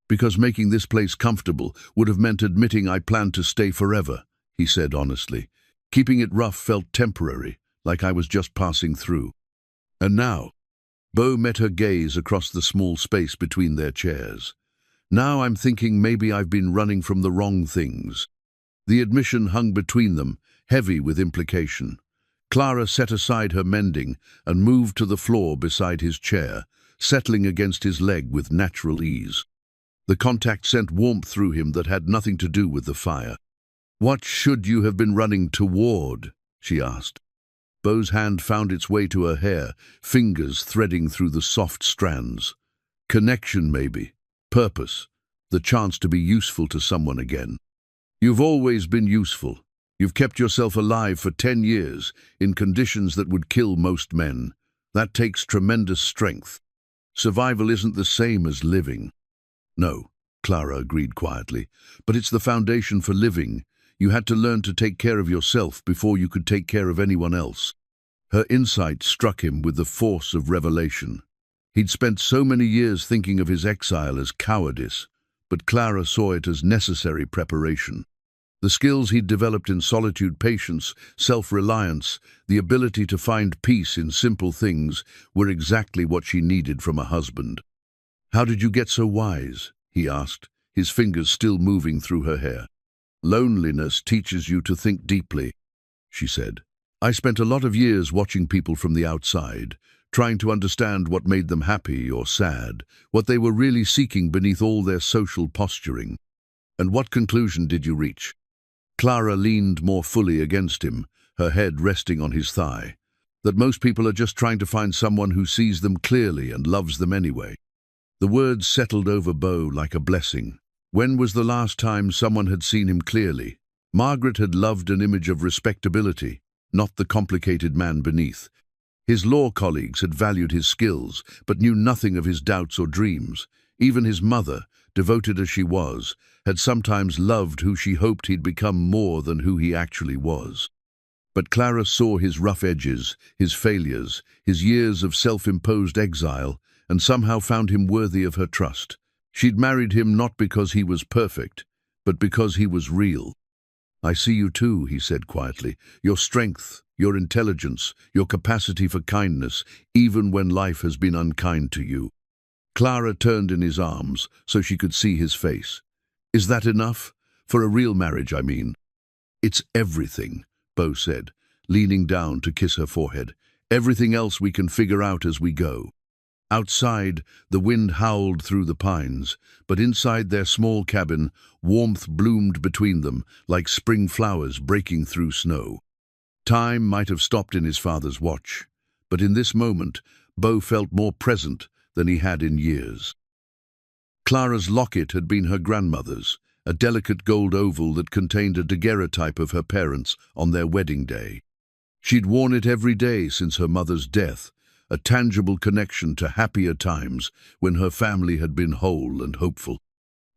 "Because making this place comfortable would have meant admitting I planned to stay forever," he said honestly. "Keeping it rough felt temporary, like I was just passing through." "And now?" Beau met her gaze across the small space between their chairs. "Now I'm thinking maybe I've been running from the wrong things." The admission hung between them, heavy with implication. Clara set aside her mending and moved to the floor beside his chair, settling against his leg with natural ease. The contact sent warmth through him that had nothing to do with the fire. "What should you have been running toward?" she asked. Beau's hand found its way to her hair, fingers threading through the soft strands. Connection, maybe. Purpose. The chance to be useful to someone again. You've always been useful. You've kept yourself alive for 10 years, in conditions that would kill most men. That takes tremendous strength. Survival isn't the same as living. No, Clara agreed quietly, but it's the foundation for living. You had to learn to take care of yourself before you could take care of anyone else. Her insight struck him with the force of revelation. He'd spent so many years thinking of his exile as cowardice, but Clara saw it as necessary preparation. The skills he'd developed in solitude, patience, self-reliance, the ability to find peace in simple things were exactly what she needed from a husband. "How did you get so wise?" he asked, his fingers still moving through her hair. "Loneliness teaches you to think deeply," she said. "I spent a lot of years watching people from the outside, trying to understand what made them happy or sad, what they were really seeking beneath all their social posturing. And what conclusion did you reach?" Clara leaned more fully against him, her head resting on his thigh. "That most people are just trying to find someone who sees them clearly and loves them anyway." The words settled over Beau like a blessing. When was the last time someone had seen him clearly? Margaret had loved an image of respectability, not the complicated man beneath. His law colleagues had valued his skills, but knew nothing of his doubts or dreams. Even his mother, devoted as she was, had sometimes loved who she hoped he'd become more than who he actually was. But Clara saw his rough edges, his failures, his years of self-imposed exile, and somehow found him worthy of her trust. She'd married him not because he was perfect, but because he was real. "I see you too," he said quietly. "Your strength, your intelligence, your capacity for kindness, even when life has been unkind to you." Clara turned in his arms so she could see his face. "Is that enough? For a real marriage, I mean." "It's everything," Beau said, leaning down to kiss her forehead. "Everything else we can figure out as we go." Outside, the wind howled through the pines, but inside their small cabin, warmth bloomed between them like spring flowers breaking through snow. Time might have stopped in his father's watch, but in this moment, Beau felt more present than he had in years. Clara's locket had been her grandmother's, a delicate gold oval that contained a daguerreotype of her parents on their wedding day. She'd worn it every day since her mother's death, a tangible connection to happier times when her family had been whole and hopeful.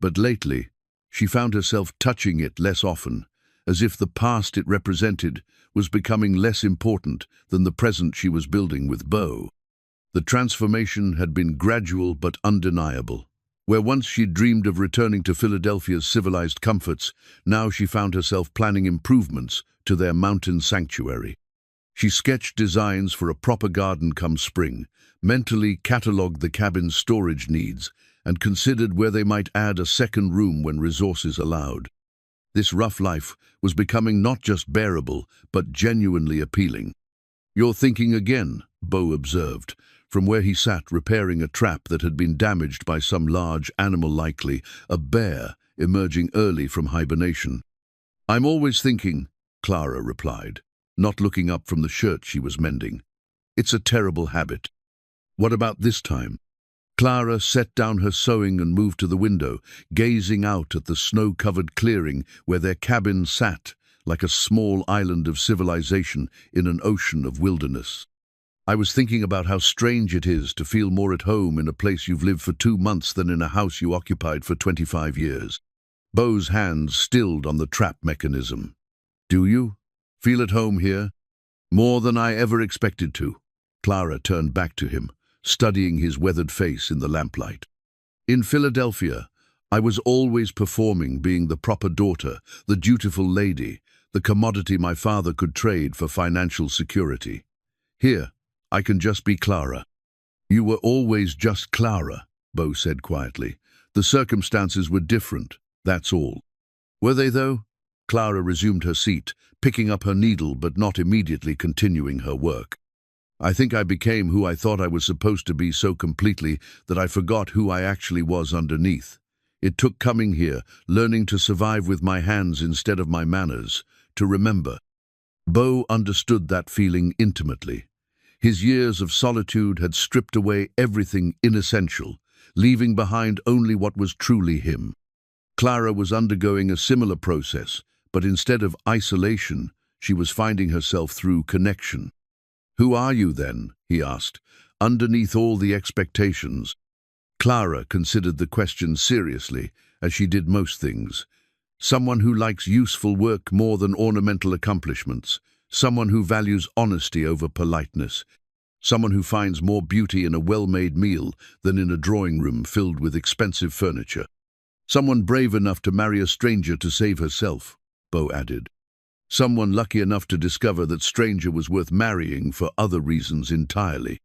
But lately, she found herself touching it less often, as if the past it represented was becoming less important than the present she was building with Beau. The transformation had been gradual but undeniable. Where once she'd dreamed of returning to Philadelphia's civilized comforts, now she found herself planning improvements to their mountain sanctuary. She sketched designs for a proper garden come spring, mentally catalogued the cabin's storage needs, and considered where they might add a second room when resources allowed. This rough life was becoming not just bearable, but genuinely appealing. "You're thinking again," Beau observed, from where he sat repairing a trap that had been damaged by some large animal, likely a bear emerging early from hibernation. "I'm always thinking," Clara replied, not looking up from the shirt she was mending. "It's a terrible habit." "What about this time?" Clara set down her sewing and moved to the window, gazing out at the snow-covered clearing where their cabin sat, like a small island of civilization in an ocean of wilderness. "I was thinking about how strange it is to feel more at home in a place you've lived for 2 months than in a house you occupied for 25 years. Beau's hands stilled on the trap mechanism. "Do you feel at home here?" "More than I ever expected to." Clara turned back to him, studying his weathered face in the lamplight. "In Philadelphia, I was always performing, being the proper daughter, the dutiful lady, the commodity my father could trade for financial security. Here, I can just be Clara." "You were always just Clara," Beau said quietly. "The circumstances were different, that's all." "Were they, though?" Clara resumed her seat, picking up her needle but not immediately continuing her work. "I think I became who I thought I was supposed to be so completely that I forgot who I actually was underneath. It took coming here, learning to survive with my hands instead of my manners, to remember." Bo understood that feeling intimately. His years of solitude had stripped away everything inessential, leaving behind only what was truly him. Clara was undergoing a similar process, but instead of isolation, she was finding herself through connection. "Who are you then?" he asked, underneath all the expectations. Clara considered the question seriously, as she did most things. Someone who likes useful work more than ornamental accomplishments. Someone who values honesty over politeness. Someone who finds more beauty in a well-made meal than in a drawing room filled with expensive furniture. Someone brave enough to marry a stranger to save herself, Bo added. Someone lucky enough to discover that stranger was worth marrying for other reasons entirely.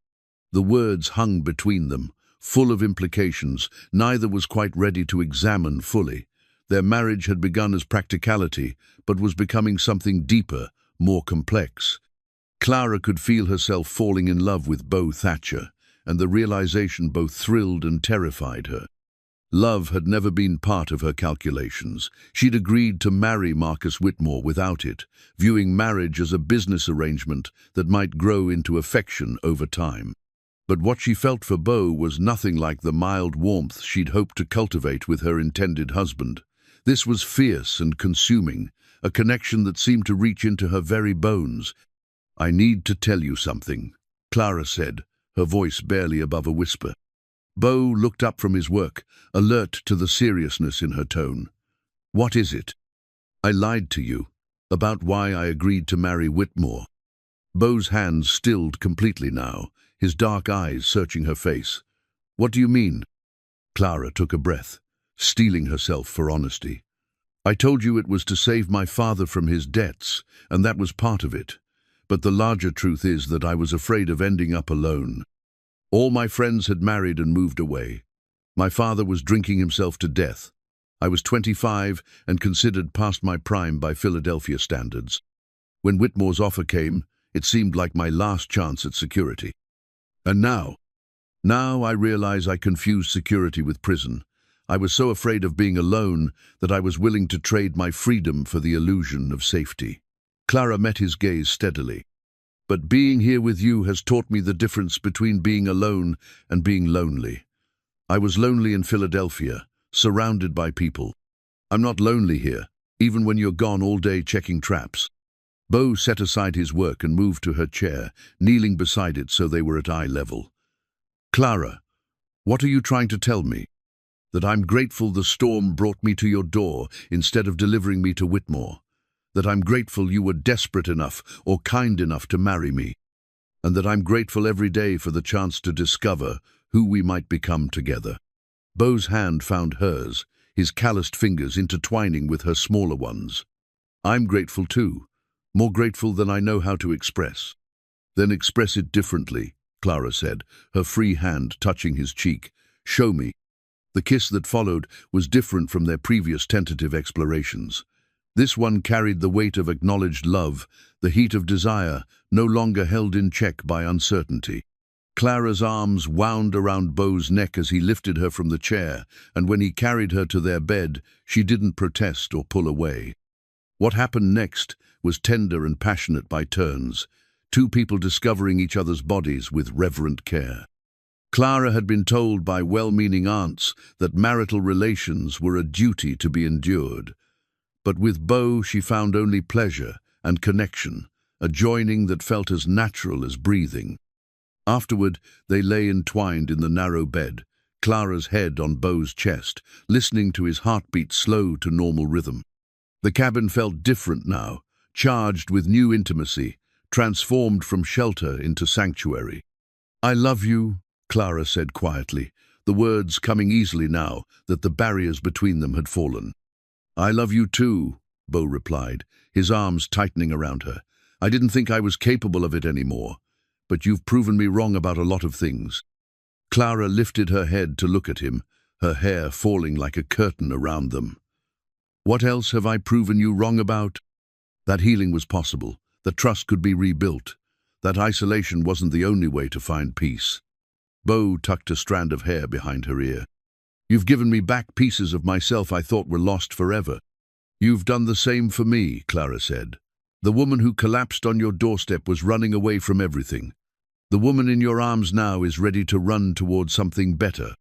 The words hung between them, full of implications neither was quite ready to examine fully. Their marriage had begun as practicality, but was becoming something deeper, more complex. Clara could feel herself falling in love with Bo Thatcher, and the realization both thrilled and terrified her. Love had never been part of her calculations. She'd agreed to marry Marcus Whitmore without it, viewing marriage as a business arrangement that might grow into affection over time. But what she felt for Bo was nothing like the mild warmth she'd hoped to cultivate with her intended husband. This was fierce and consuming, a connection that seemed to reach into her very bones. "I need to tell you something," Clara said, her voice barely above a whisper. Bo looked up from his work, alert to the seriousness in her tone. "What is it?" "I lied to you about why I agreed to marry Whitmore." Bo's hands stilled completely now, his dark eyes searching her face. "What do you mean?" Clara took a breath, steeling herself for honesty. "I told you it was to save my father from his debts, and that was part of it. But the larger truth is that I was afraid of ending up alone. All my friends had married and moved away. My father was drinking himself to death. I was 25 and considered past my prime by Philadelphia standards. When Whitmore's offer came, it seemed like my last chance at security. And now I realize I confused security with prison. I was so afraid of being alone that I was willing to trade my freedom for the illusion of safety." Clara met his gaze steadily. "But being here with you has taught me the difference between being alone and being lonely. I was lonely in Philadelphia, surrounded by people. I'm not lonely here, even when you're gone all day checking traps." Bo set aside his work and moved to her chair, kneeling beside it so they were at eye level. "Clara, what are you trying to tell me? That I'm grateful the storm brought me to your door instead of delivering me to Whitmore? That I'm grateful you were desperate enough or kind enough to marry me? And that I'm grateful every day for the chance to discover who we might become together?" Bo's hand found hers, his calloused fingers intertwining with her smaller ones. "I'm grateful too, more grateful than I know how to express." "Then express it differently," Clara said, her free hand touching his cheek. "Show me." The kiss that followed was different from their previous tentative explorations. This one carried the weight of acknowledged love, the heat of desire, no longer held in check by uncertainty. Clara's arms wound around Bo's neck as he lifted her from the chair, and when he carried her to their bed, she didn't protest or pull away. What happened next was tender and passionate by turns, two people discovering each other's bodies with reverent care. Clara had been told by well-meaning aunts that marital relations were a duty to be endured. But with Bo she found only pleasure and connection, a joining that felt as natural as breathing. Afterward, they lay entwined in the narrow bed, Clara's head on Bo's chest, listening to his heartbeat slow to normal rhythm. The cabin felt different now, charged with new intimacy, transformed from shelter into sanctuary. "I love you," Clara said quietly, the words coming easily now that the barriers between them had fallen. "I love you too," Bo replied, his arms tightening around her. "I didn't think I was capable of it anymore, but you've proven me wrong about a lot of things." Clara lifted her head to look at him, her hair falling like a curtain around them. "What else have I proven you wrong about?" That healing was possible, that trust could be rebuilt, that isolation wasn't the only way to find peace. Bo tucked a strand of hair behind her ear. "You've given me back pieces of myself I thought were lost forever." "You've done the same for me," Clara said. The woman who collapsed on your doorstep was running away from everything. The woman in your arms now is ready to run toward something better.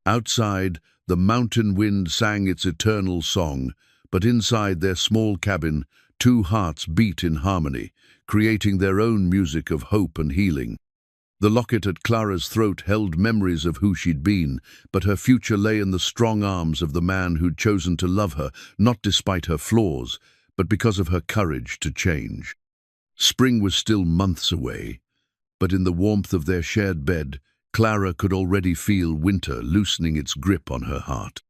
Outside, the mountain wind sang its eternal song, but inside their small cabin, two hearts beat in harmony, creating their own music of hope and healing. The locket at Clara's throat held memories of who she'd been, but her future lay in the strong arms of the man who'd chosen to love her, not despite her flaws, but because of her courage to change. Spring was still months away, but in the warmth of their shared bed, Clara could already feel winter loosening its grip on her heart.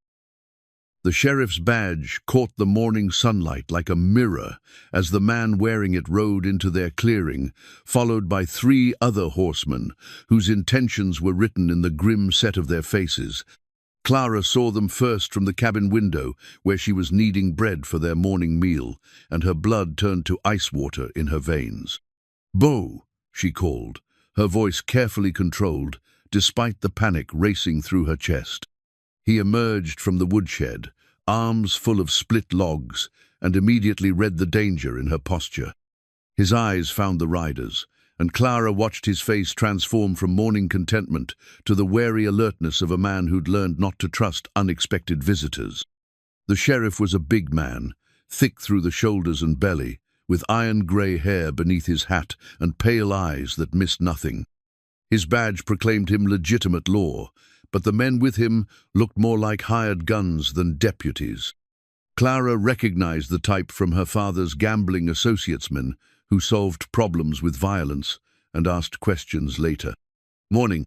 The sheriff's badge caught the morning sunlight like a mirror as the man wearing it rode into their clearing, followed by three other horsemen whose intentions were written in the grim set of their faces. Clara saw them first from the cabin window, where she was kneading bread for their morning meal, and her blood turned to ice water in her veins. "Bo," she called, her voice carefully controlled, despite the panic racing through her chest. He emerged from the woodshed, arms full of split logs, and immediately read the danger in her posture. His eyes found the riders, and Clara watched his face transform from morning contentment to the wary alertness of a man who'd learned not to trust unexpected visitors. The sheriff was a big man, thick through the shoulders and belly, with iron-grey hair beneath his hat and pale eyes that missed nothing. His badge proclaimed him legitimate law, but the men with him looked more like hired guns than deputies. Clara recognized the type from her father's gambling associatesmen who solved problems with violence and asked questions later. "Morning,"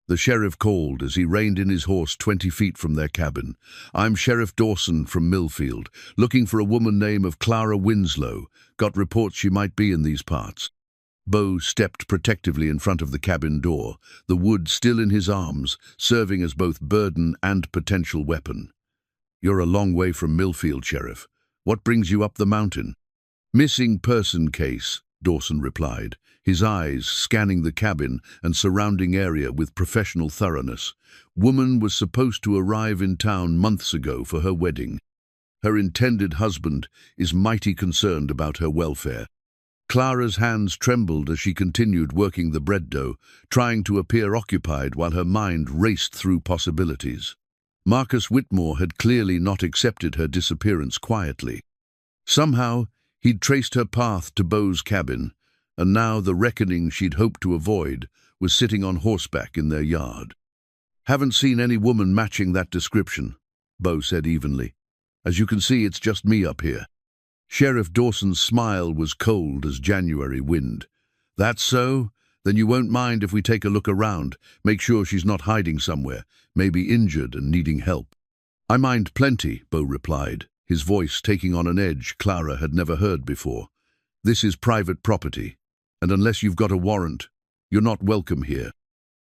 the sheriff called as he reined in his horse 20 feet from their cabin. "I'm Sheriff Dawson from Millfield, looking for a woman named of Clara Winslow. Got reports she might be in these parts." Bo stepped protectively in front of the cabin door, the wood still in his arms, serving as both burden and potential weapon. "You're a long way from Millfield, Sheriff. What brings you up the mountain?" "Missing person case," Dawson replied, his eyes scanning the cabin and surrounding area with professional thoroughness. "Woman was supposed to arrive in town months ago for her wedding. Her intended husband is mighty concerned about her welfare." Clara's hands trembled as she continued working the bread dough, trying to appear occupied while her mind raced through possibilities. Marcus Whitmore had clearly not accepted her disappearance quietly. Somehow, he'd traced her path to Bo's cabin, and now the reckoning she'd hoped to avoid was sitting on horseback in their yard. "Haven't seen any woman matching that description," Bo said evenly. "As you can see, it's just me up here." Sheriff Dawson's smile was cold as January wind. "That's so? Then you won't mind if we take a look around, make sure she's not hiding somewhere, maybe injured and needing help." "I mind plenty," Bo replied, his voice taking on an edge Clara had never heard before. "This is private property, and unless you've got a warrant, you're not welcome here."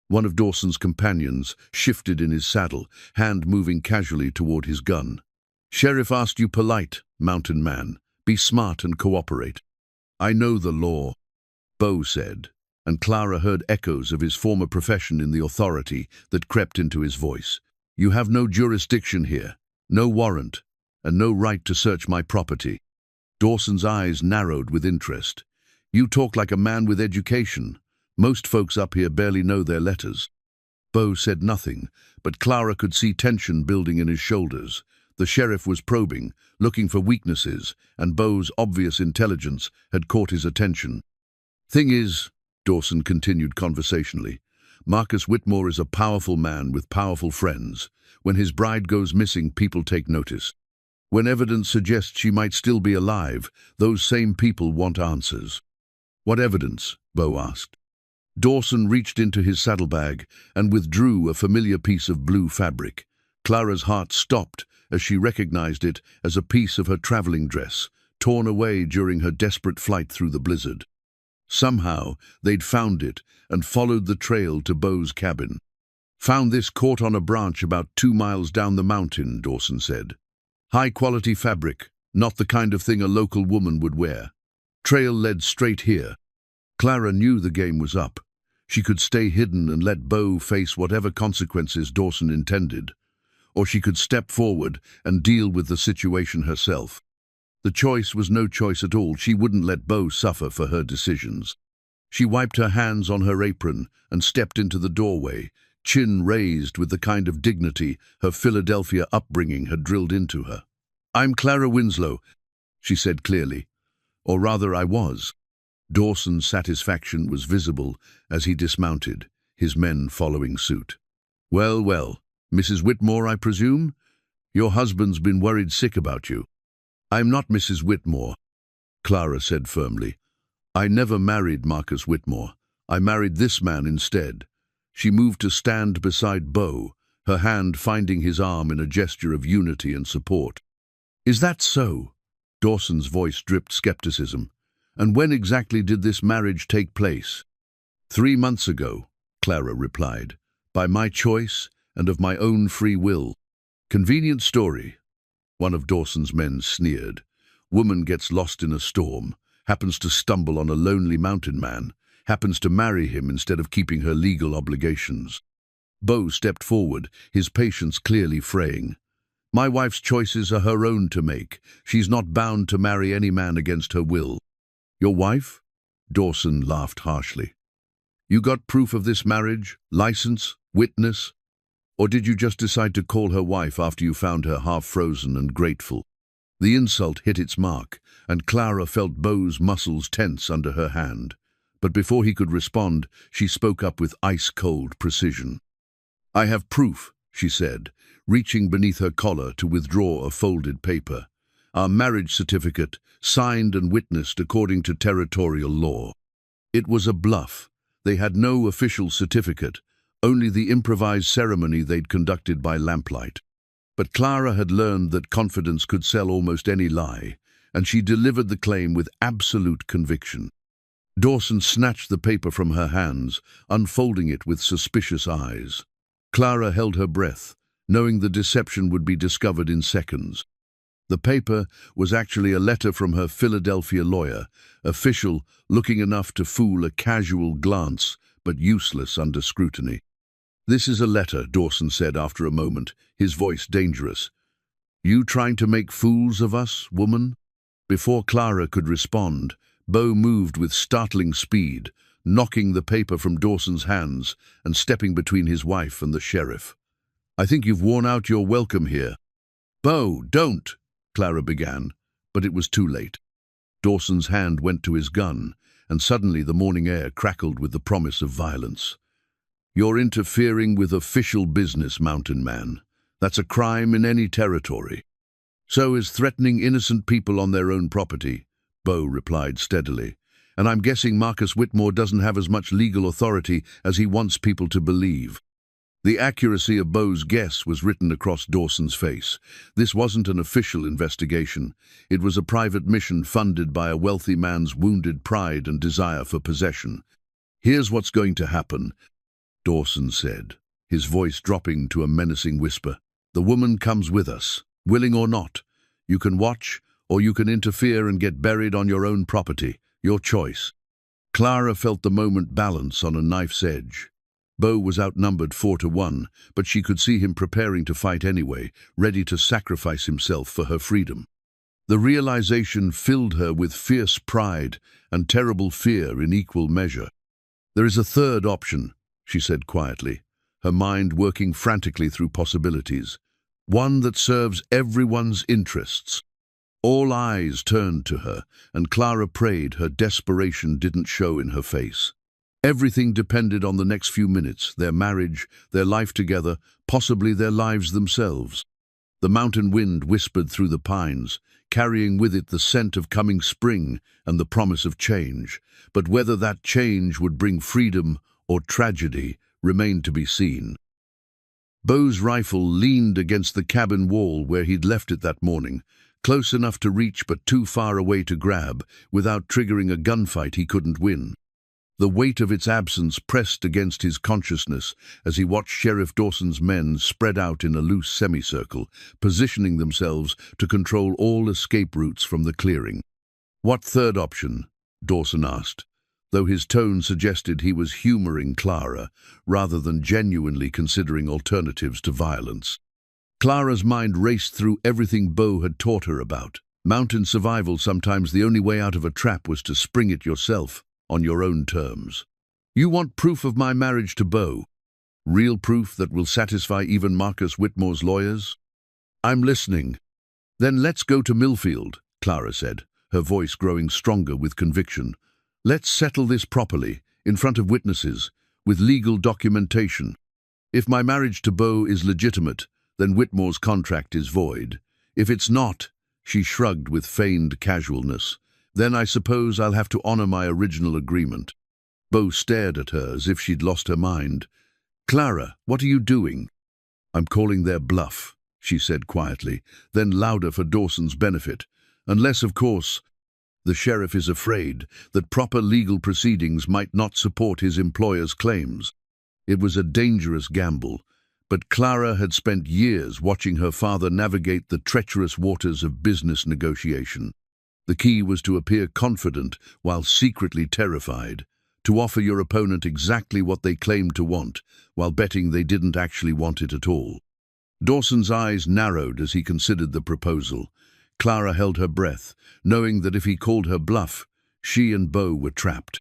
One of Dawson's companions shifted in his saddle, hand moving casually toward his gun. "Sheriff asked you polite, mountain man. Be smart and cooperate." "I know the law," Bo said, and Clara heard echoes of his former profession in the authority that crept into his voice. "You have no jurisdiction here, no warrant, and no right to search my property." Dawson's eyes narrowed with interest. "You talk like a man with education. Most folks up here barely know their letters." Bo said nothing, but Clara could see tension building in his shoulders. The sheriff was probing, looking for weaknesses, and Bo's obvious intelligence had caught his attention. "Thing is," Dawson continued conversationally, "Marcus Whitmore is a powerful man with powerful friends. When his bride goes missing, people take notice. When evidence suggests she might still be alive, those same people want answers." "What evidence?" Bo asked. Dawson reached into his saddlebag and withdrew a familiar piece of blue fabric. Clara's heart stopped as she recognized it as a piece of her traveling dress, torn away during her desperate flight through the blizzard. Somehow, they'd found it and followed the trail to Bo's cabin. "Found this caught on a branch about 2 miles down the mountain," Dawson said. "High-quality fabric, not the kind of thing a local woman would wear. Trail led straight here." Clara knew the game was up. She could stay hidden and let Bo face whatever consequences Dawson intended, or she could step forward and deal with the situation herself. The choice was no choice at all. She wouldn't let Bo suffer for her decisions. She wiped her hands on her apron and stepped into the doorway, chin raised with the kind of dignity her Philadelphia upbringing had drilled into her. "I'm Clara Winslow," she said clearly. "Or rather, I was." Dawson's satisfaction was visible as he dismounted, his men following suit. "Well, well, Mrs. Whitmore, I presume? Your husband's been worried sick about you." "I'm not Mrs. Whitmore," Clara said firmly. "I never married Marcus Whitmore. I married this man instead." She moved to stand beside Bo, her hand finding his arm in a gesture of unity and support. "Is that so?" Dawson's voice dripped skepticism. "And when exactly did this marriage take place?" 3 months ago, Clara replied. "By my choice and of my own free will." "Convenient story," one of Dawson's men sneered. "Woman gets lost in a storm, happens to stumble on a lonely mountain man, happens to marry him instead of keeping her legal obligations." Bo stepped forward, his patience clearly fraying. "My wife's choices are her own to make. She's not bound to marry any man against her will." "Your wife?" Dawson laughed harshly. "You got proof of this marriage? License? Witness? Or did you just decide to call her wife after you found her half-frozen and grateful?" The insult hit its mark, and Clara felt Bo's muscles tense under her hand. But before he could respond, she spoke up with ice-cold precision. "I have proof," she said, reaching beneath her collar to withdraw a folded paper. "Our marriage certificate, signed and witnessed according to territorial law." It was a bluff. They had no official certificate, only the improvised ceremony they'd conducted by lamplight. But Clara had learned that confidence could sell almost any lie, and she delivered the claim with absolute conviction. Dawson snatched the paper from her hands, unfolding it with suspicious eyes. Clara held her breath, knowing the deception would be discovered in seconds. The paper was actually a letter from her Philadelphia lawyer, official, looking enough to fool a casual glance, but useless under scrutiny. "This is a letter," Dawson said after a moment, his voice dangerous. "You trying to make fools of us, woman?" Before Clara could respond, Bo moved with startling speed, knocking the paper from Dawson's hands and stepping between his wife and the sheriff. "I think you've worn out your welcome here." "Bo, don't!" Clara began, but it was too late. Dawson's hand went to his gun, and suddenly the morning air crackled with the promise of violence. "You're interfering with official business, mountain man. That's a crime in any territory." "So is threatening innocent people on their own property," Bo replied steadily. "And I'm guessing Marcus Whitmore doesn't have as much legal authority as he wants people to believe." The accuracy of Bo's guess was written across Dawson's face. This wasn't an official investigation. It was a private mission funded by a wealthy man's wounded pride and desire for possession. "Here's what's going to happen," Dawson said, his voice dropping to a menacing whisper. "The woman comes with us, willing or not. You can watch, or you can interfere and get buried on your own property. Your choice." Clara felt the moment balance on a knife's edge. Bo was outnumbered 4-1, but she could see him preparing to fight anyway, ready to sacrifice himself for her freedom. The realization filled her with fierce pride and terrible fear in equal measure. "There is a third option," she said quietly, her mind working frantically through possibilities. "One that serves everyone's interests." All eyes turned to her, and Clara prayed her desperation didn't show in her face. Everything depended on the next few minutes, their marriage, their life together, possibly their lives themselves. The mountain wind whispered through the pines, carrying with it the scent of coming spring and the promise of change. But whether that change would bring freedom or tragedy remained to be seen. Bo's rifle leaned against the cabin wall where he'd left it that morning, close enough to reach but too far away to grab, without triggering a gunfight he couldn't win. The weight of its absence pressed against his consciousness as he watched Sheriff Dawson's men spread out in a loose semicircle, positioning themselves to control all escape routes from the clearing. "What third option?" Dawson asked, though his tone suggested he was humoring Clara rather than genuinely considering alternatives to violence. Clara's mind raced through everything Bo had taught her about Mountain survival, sometimes the only way out of a trap was to spring it yourself, on your own terms. You want proof of my marriage to Beau? Real proof that will satisfy even Marcus Whitmore's lawyers? I'm listening. Then let's go to Millfield, Clara said, her voice growing stronger with conviction. Let's settle this properly, in front of witnesses, with legal documentation. If my marriage to Beau is legitimate, then Whitmore's contract is void. If it's not, she shrugged with feigned casualness, then I suppose I'll have to honor my original agreement. Beau stared at her as if she'd lost her mind. Clara, what are you doing? I'm calling their bluff, she said quietly, then louder for Dawson's benefit. Unless, of course, the sheriff is afraid that proper legal proceedings might not support his employer's claims. It was a dangerous gamble, but Clara had spent years watching her father navigate the treacherous waters of business negotiation. The key was to appear confident while secretly terrified, to offer your opponent exactly what they claimed to want, while betting they didn't actually want it at all. Dawson's eyes narrowed as he considered the proposal. Clara held her breath, knowing that if he called her bluff, she and Beau were trapped.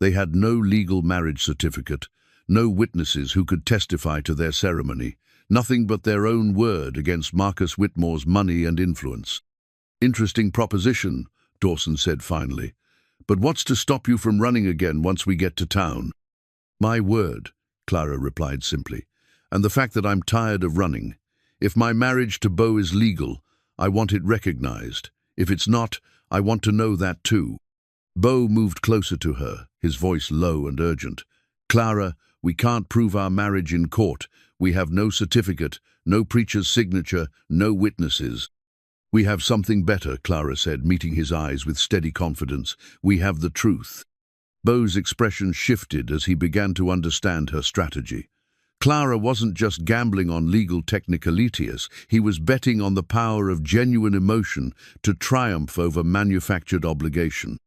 They had no legal marriage certificate, no witnesses who could testify to their ceremony, nothing but their own word against Marcus Whitmore's money and influence. Interesting proposition, Dawson said finally. But what's to stop you from running again once we get to town? My word, Clara replied simply, and the fact that I'm tired of running. If my marriage to Beau is legal, I want it recognized. If it's not, I want to know that too. Beau moved closer to her, his voice low and urgent. Clara, we can't prove our marriage in court. We have no certificate, no preacher's signature, no witnesses. We have something better, Clara said, meeting his eyes with steady confidence. We have the truth. Beau's expression shifted as he began to understand her strategy. Clara wasn't just gambling on legal technicalities, he was betting on the power of genuine emotion to triumph over manufactured obligation.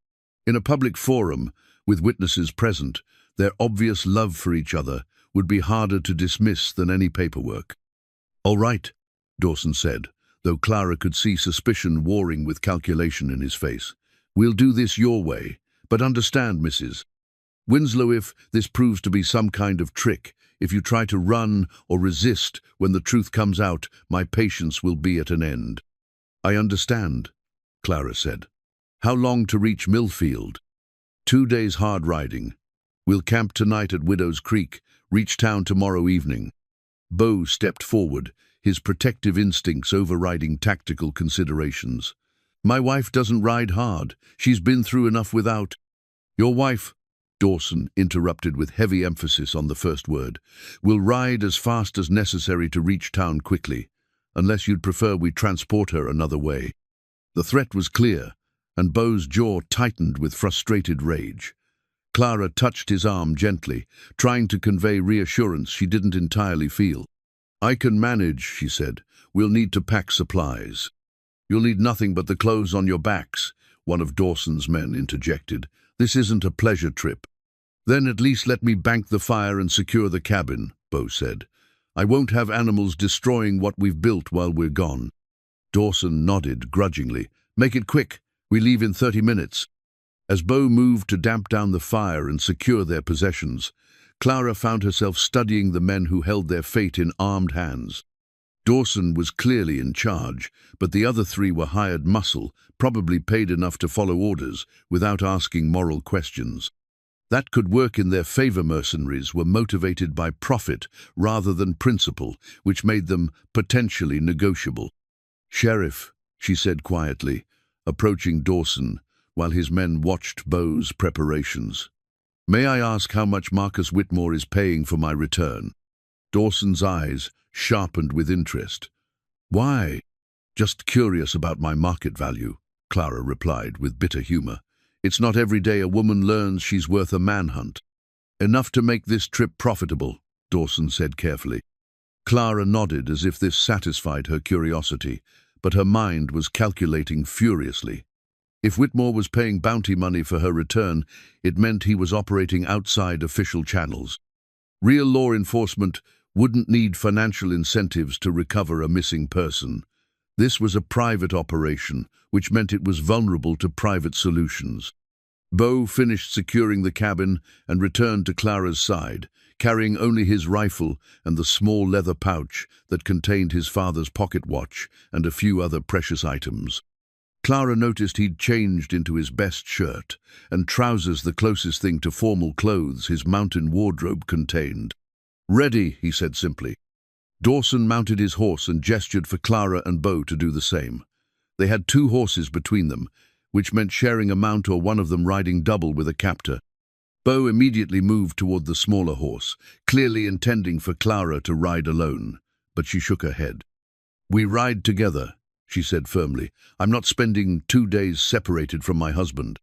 In a public forum, with witnesses present, their obvious love for each other would be harder to dismiss than any paperwork. All right, Dawson said, though Clara could see suspicion warring with calculation in his face. We'll do this your way, but understand, Mrs. Winslow, if this proves to be some kind of trick, if you try to run or resist when the truth comes out, my patience will be at an end. I understand, Clara said. How long to reach Millfield? 2 days hard riding. We'll camp tonight at Widow's Creek, reach town tomorrow evening. Beau stepped forward, his protective instincts overriding tactical considerations. My wife doesn't ride hard. She's been through enough without. Your wife, Dawson interrupted with heavy emphasis on the first word, will ride as fast as necessary to reach town quickly, unless you'd prefer we transport her another way. The threat was clear, and Beau's jaw tightened with frustrated rage. Clara touched his arm gently, trying to convey reassurance she didn't entirely feel. I can manage, she said. We'll need to pack supplies. You'll need nothing but the clothes on your backs, one of Dawson's men interjected. This isn't a pleasure trip. Then at least let me bank the fire and secure the cabin, Beau said. I won't have animals destroying what we've built while we're gone. Dawson nodded grudgingly. Make it quick. We leave in 30 minutes. As Beau moved to damp down the fire and secure their possessions, Clara found herself studying the men who held their fate in armed hands. Dawson was clearly in charge, but the other three were hired muscle, probably paid enough to follow orders without asking moral questions. That could work in their favor. Mercenaries were motivated by profit rather than principle, which made them potentially negotiable. Sheriff, she said quietly, approaching Dawson, while his men watched Beau's preparations. May I ask how much Marcus Whitmore is paying for my return? Dawson's eyes sharpened with interest. Why? Just curious about my market value, Clara replied with bitter humor. It's not every day a woman learns she's worth a manhunt. Enough to make this trip profitable, Dawson said carefully. Clara nodded as if this satisfied her curiosity, but her mind was calculating furiously. If Whitmore was paying bounty money for her return, it meant he was operating outside official channels. Real law enforcement wouldn't need financial incentives to recover a missing person. This was a private operation, which meant it was vulnerable to private solutions. Bo finished securing the cabin and returned to Clara's side, carrying only his rifle and the small leather pouch that contained his father's pocket watch and a few other precious items. Clara noticed he'd changed into his best shirt, and trousers the closest thing to formal clothes his mountain wardrobe contained. "Ready," he said simply. Dawson mounted his horse and gestured for Clara and Bo to do the same. They had 2 horses between them, which meant sharing a mount or one of them riding double with a captor. Bo immediately moved toward the smaller horse, clearly intending for Clara to ride alone, but she shook her head. "We ride together," she said firmly. "I'm not spending 2 days separated from my husband."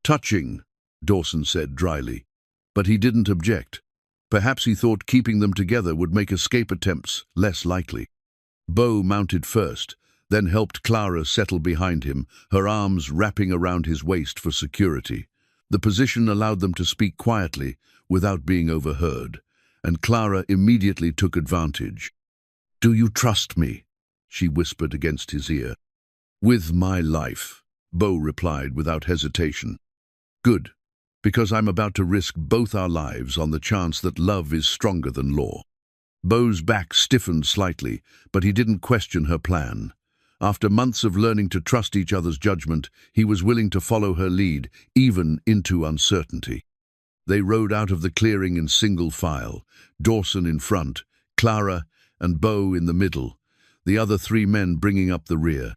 "Touching," Dawson said dryly, but he didn't object. Perhaps he thought keeping them together would make escape attempts less likely. Bo mounted first, then helped Clara settle behind him, her arms wrapping around his waist for security. The position allowed them to speak quietly without being overheard, and Clara immediately took advantage. "Do you trust me?" she whispered against his ear. "With my life," Bo replied without hesitation. "Good, because I'm about to risk both our lives on the chance that love is stronger than law." Bo's back stiffened slightly, but he didn't question her plan. After months of learning to trust each other's judgment, he was willing to follow her lead, even into uncertainty. They rode out of the clearing in single file, Dawson in front, Clara and Bo in the middle, the other 3 men bringing up the rear.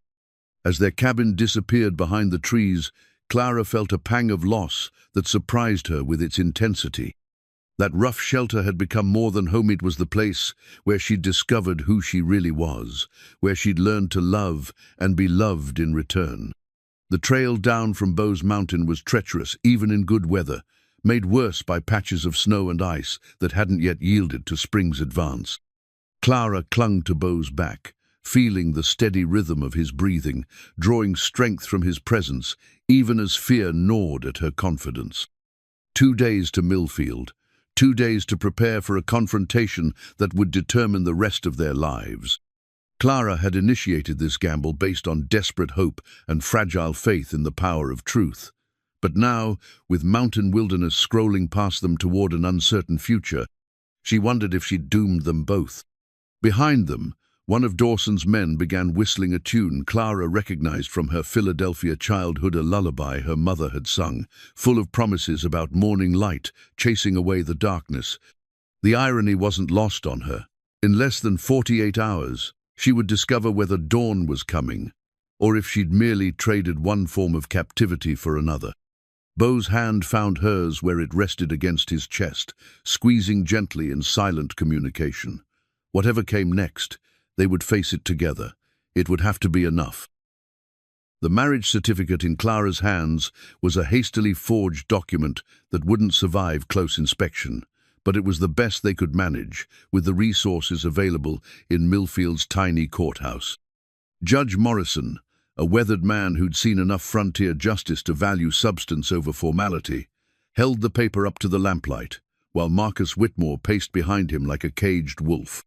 As their cabin disappeared behind the trees, Clara felt a pang of loss that surprised her with its intensity. That rough shelter had become more than home. It was the place where she'd discovered who she really was, where she'd learned to love and be loved in return. The trail down from Bo's mountain was treacherous, even in good weather, made worse by patches of snow and ice that hadn't yet yielded to spring's advance. Clara clung to Bo's back, feeling the steady rhythm of his breathing, drawing strength from his presence, even as fear gnawed at her confidence. 2 days to Millfield, 2 days to prepare for a confrontation that would determine the rest of their lives. Clara had initiated this gamble based on desperate hope and fragile faith in the power of truth. But now, with mountain wilderness scrolling past them toward an uncertain future, she wondered if she'd doomed them both. Behind them, one of Dawson's men began whistling a tune Clara recognized from her Philadelphia childhood, a lullaby her mother had sung, full of promises about morning light chasing away the darkness. The irony wasn't lost on her. In less than 48 hours, she would discover whether dawn was coming, or if she'd merely traded one form of captivity for another. Bo's hand found hers where it rested against his chest, squeezing gently in silent communication. Whatever came next, they would face it together. It would have to be enough. The marriage certificate in Clara's hands was a hastily forged document that wouldn't survive close inspection, but it was the best they could manage with the resources available in Millfield's tiny courthouse. Judge Morrison, a weathered man who'd seen enough frontier justice to value substance over formality, held the paper up to the lamplight, while Marcus Whitmore paced behind him like a caged wolf.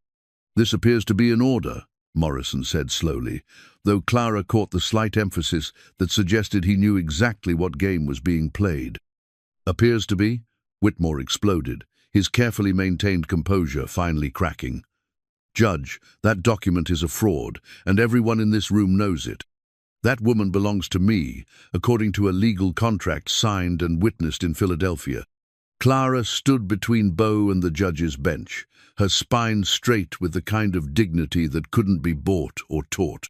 "This appears to be in order," Morrison said slowly, though Clara caught the slight emphasis that suggested he knew exactly what game was being played. "Appears to be?" Whitmore exploded, his carefully maintained composure finally cracking. "Judge, that document is a fraud, and everyone in this room knows it. That woman belongs to me, according to a legal contract signed and witnessed in Philadelphia." Clara stood between Bo and the judge's bench, her spine straight with the kind of dignity that couldn't be bought or taught.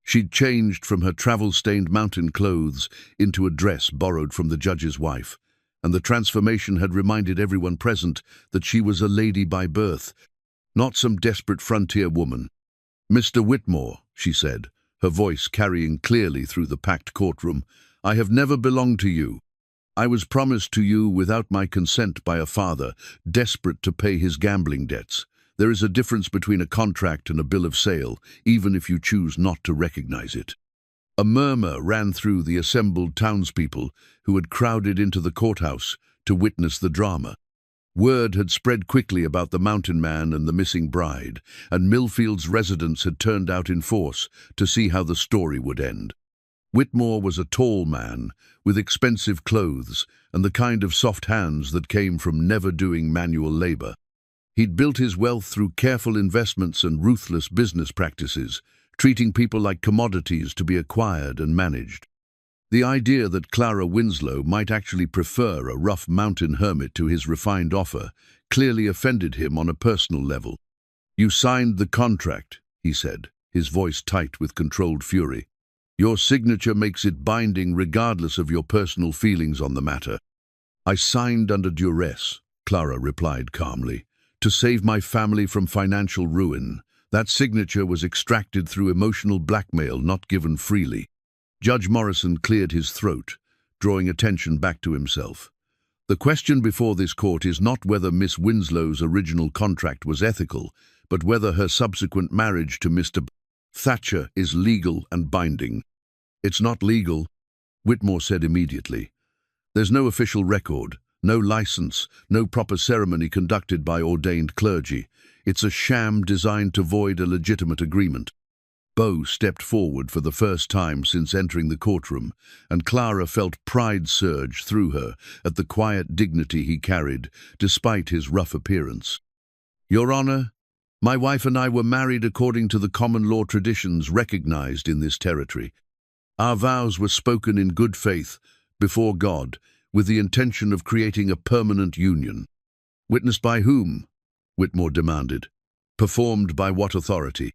She'd changed from her travel-stained mountain clothes into a dress borrowed from the judge's wife, and the transformation had reminded everyone present that she was a lady by birth, not some desperate frontier woman. "Mr. Whitmore," she said, her voice carrying clearly through the packed courtroom, "I have never belonged to you. I was promised to you without my consent by a father, desperate to pay his gambling debts. There is a difference between a contract and a bill of sale, even if you choose not to recognize it." A murmur ran through the assembled townspeople who had crowded into the courthouse to witness the drama. Word had spread quickly about the mountain man and the missing bride, and Millfield's residents had turned out in force to see how the story would end. Whitmore was a tall man, with expensive clothes and the kind of soft hands that came from never doing manual labor. He'd built his wealth through careful investments and ruthless business practices, treating people like commodities to be acquired and managed. The idea that Clara Winslow might actually prefer a rough mountain hermit to his refined offer clearly offended him on a personal level. "You signed the contract," he said, his voice tight with controlled fury. "Your signature makes it binding regardless of your personal feelings on the matter." "I signed under duress," Clara replied calmly, "to save my family from financial ruin. That signature was extracted through emotional blackmail, not given freely." Judge Morrison cleared his throat, drawing attention back to himself. "The question before this court is not whether Miss Winslow's original contract was ethical, but whether her subsequent marriage to Mr. Thatcher is legal and binding." "It's not legal," Whitmore said immediately. "There's no official record, no license, no proper ceremony conducted by ordained clergy. It's a sham designed to void a legitimate agreement." Beau stepped forward for the first time since entering the courtroom, and Clara felt pride surge through her at the quiet dignity he carried, despite his rough appearance. "Your Honor, my wife and I were married according to the common law traditions recognized in this territory. Our vows were spoken in good faith, before God, with the intention of creating a permanent union." "Witnessed by whom?" Whitmore demanded. "Performed by what authority?"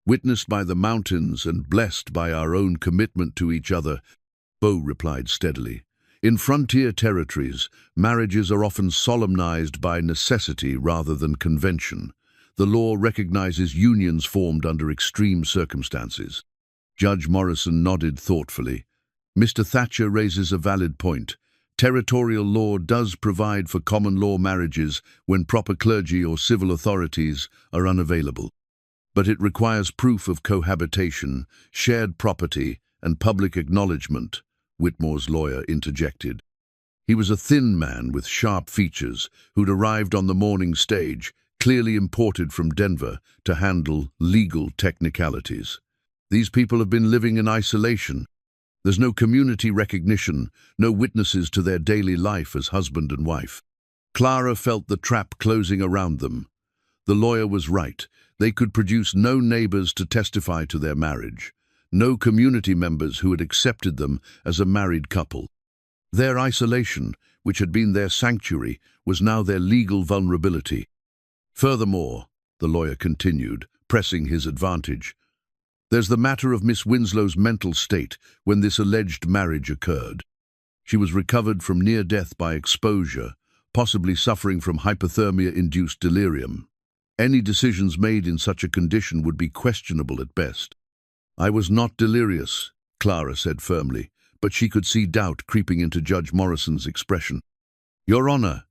"Witnessed by the mountains and blessed by our own commitment to each other," Beau replied steadily. "In frontier territories, marriages are often solemnized by necessity rather than convention. The law recognizes unions formed under extreme circumstances." Judge Morrison nodded thoughtfully. "Mr. Thatcher raises a valid point. Territorial law does provide for common law marriages when proper clergy or civil authorities are unavailable. But it requires proof of cohabitation, shared property, and public acknowledgement," Whitmore's lawyer interjected. He was a thin man with sharp features who'd arrived on the morning stage, clearly imported from Denver to handle legal technicalities. "These people have been living in isolation. There's no community recognition, no witnesses to their daily life as husband and wife." Clara felt the trap closing around them. The lawyer was right. They could produce no neighbors to testify to their marriage, no community members who had accepted them as a married couple. Their isolation, which had been their sanctuary, was now their legal vulnerability. "Furthermore," the lawyer continued, pressing his advantage, "there's the matter of Miss Winslow's mental state when this alleged marriage occurred. She was recovered from near death by exposure, possibly suffering from hypothermia-induced delirium. Any decisions made in such a condition would be questionable at best." "I was not delirious," Clara said firmly, but she could see doubt creeping into Judge Morrison's expression. "Your Honor,"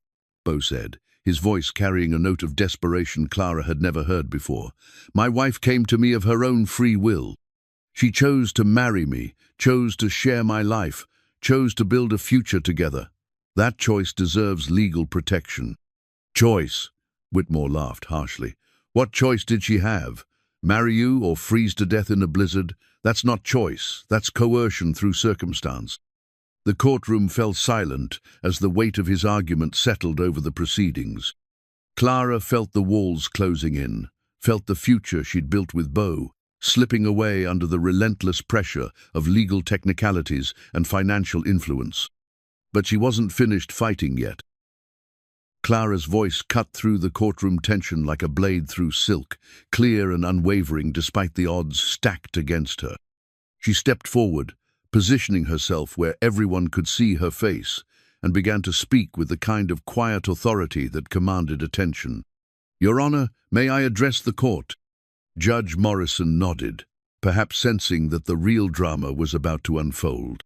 Beau said, his voice carrying a note of desperation Clara had never heard before, "my wife came to me of her own free will. She chose to marry me, chose to share my life, chose to build a future together. That choice deserves legal protection." "Choice?" Whitmore laughed harshly. "What choice did she have? Marry you or freeze to death in a blizzard? That's not choice, that's coercion through circumstance." The courtroom fell silent as the weight of his argument settled over the proceedings. Clara felt the walls closing in, felt the future she'd built with Beau, slipping away under the relentless pressure of legal technicalities and financial influence. But she wasn't finished fighting yet. Clara's voice cut through the courtroom tension like a blade through silk, clear and unwavering despite the odds stacked against her. She stepped forward, positioning herself where everyone could see her face, and began to speak with the kind of quiet authority that commanded attention. "Your Honor, may I address the court?" Judge Morrison nodded, perhaps sensing that the real drama was about to unfold.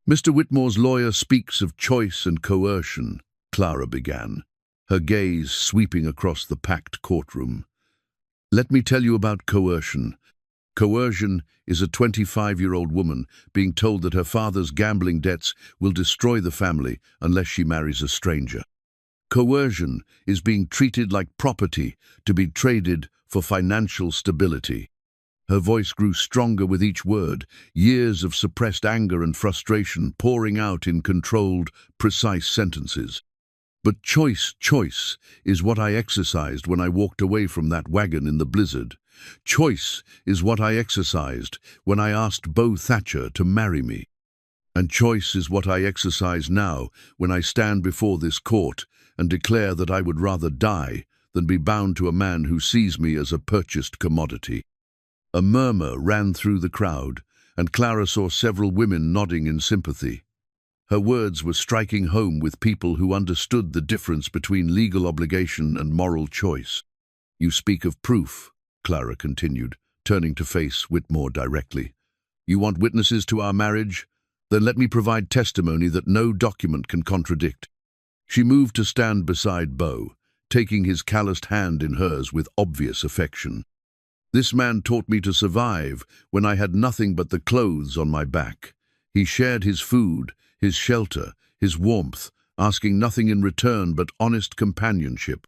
"Mr. Whitmore's lawyer speaks of choice and coercion," Clara began, her gaze sweeping across the packed courtroom. "Let me tell you about coercion. Coercion is a 25-year-old woman being told that her father's gambling debts will destroy the family unless she marries a stranger. Coercion is being treated like property to be traded for financial stability. Her voice grew stronger with each word, years of suppressed anger and frustration pouring out in controlled, precise sentences. But choice is what I exercised when I walked away from that wagon in the blizzard. Choice is what I exercised when I asked Beau Thatcher to marry me. And choice is what I exercise now when I stand before this court and declare that I would rather die than be bound to a man who sees me as a purchased commodity. A murmur ran through the crowd, and Clara saw several women nodding in sympathy. Her words were striking home with people who understood the difference between legal obligation and moral choice. "You speak of proof," Clara continued, turning to face Whitmore directly. "You want witnesses to our marriage? Then let me provide testimony that no document can contradict." She moved to stand beside Beau, taking his calloused hand in hers with obvious affection. "This man taught me to survive when I had nothing but the clothes on my back. He shared his food, his shelter, his warmth, asking nothing in return but honest companionship.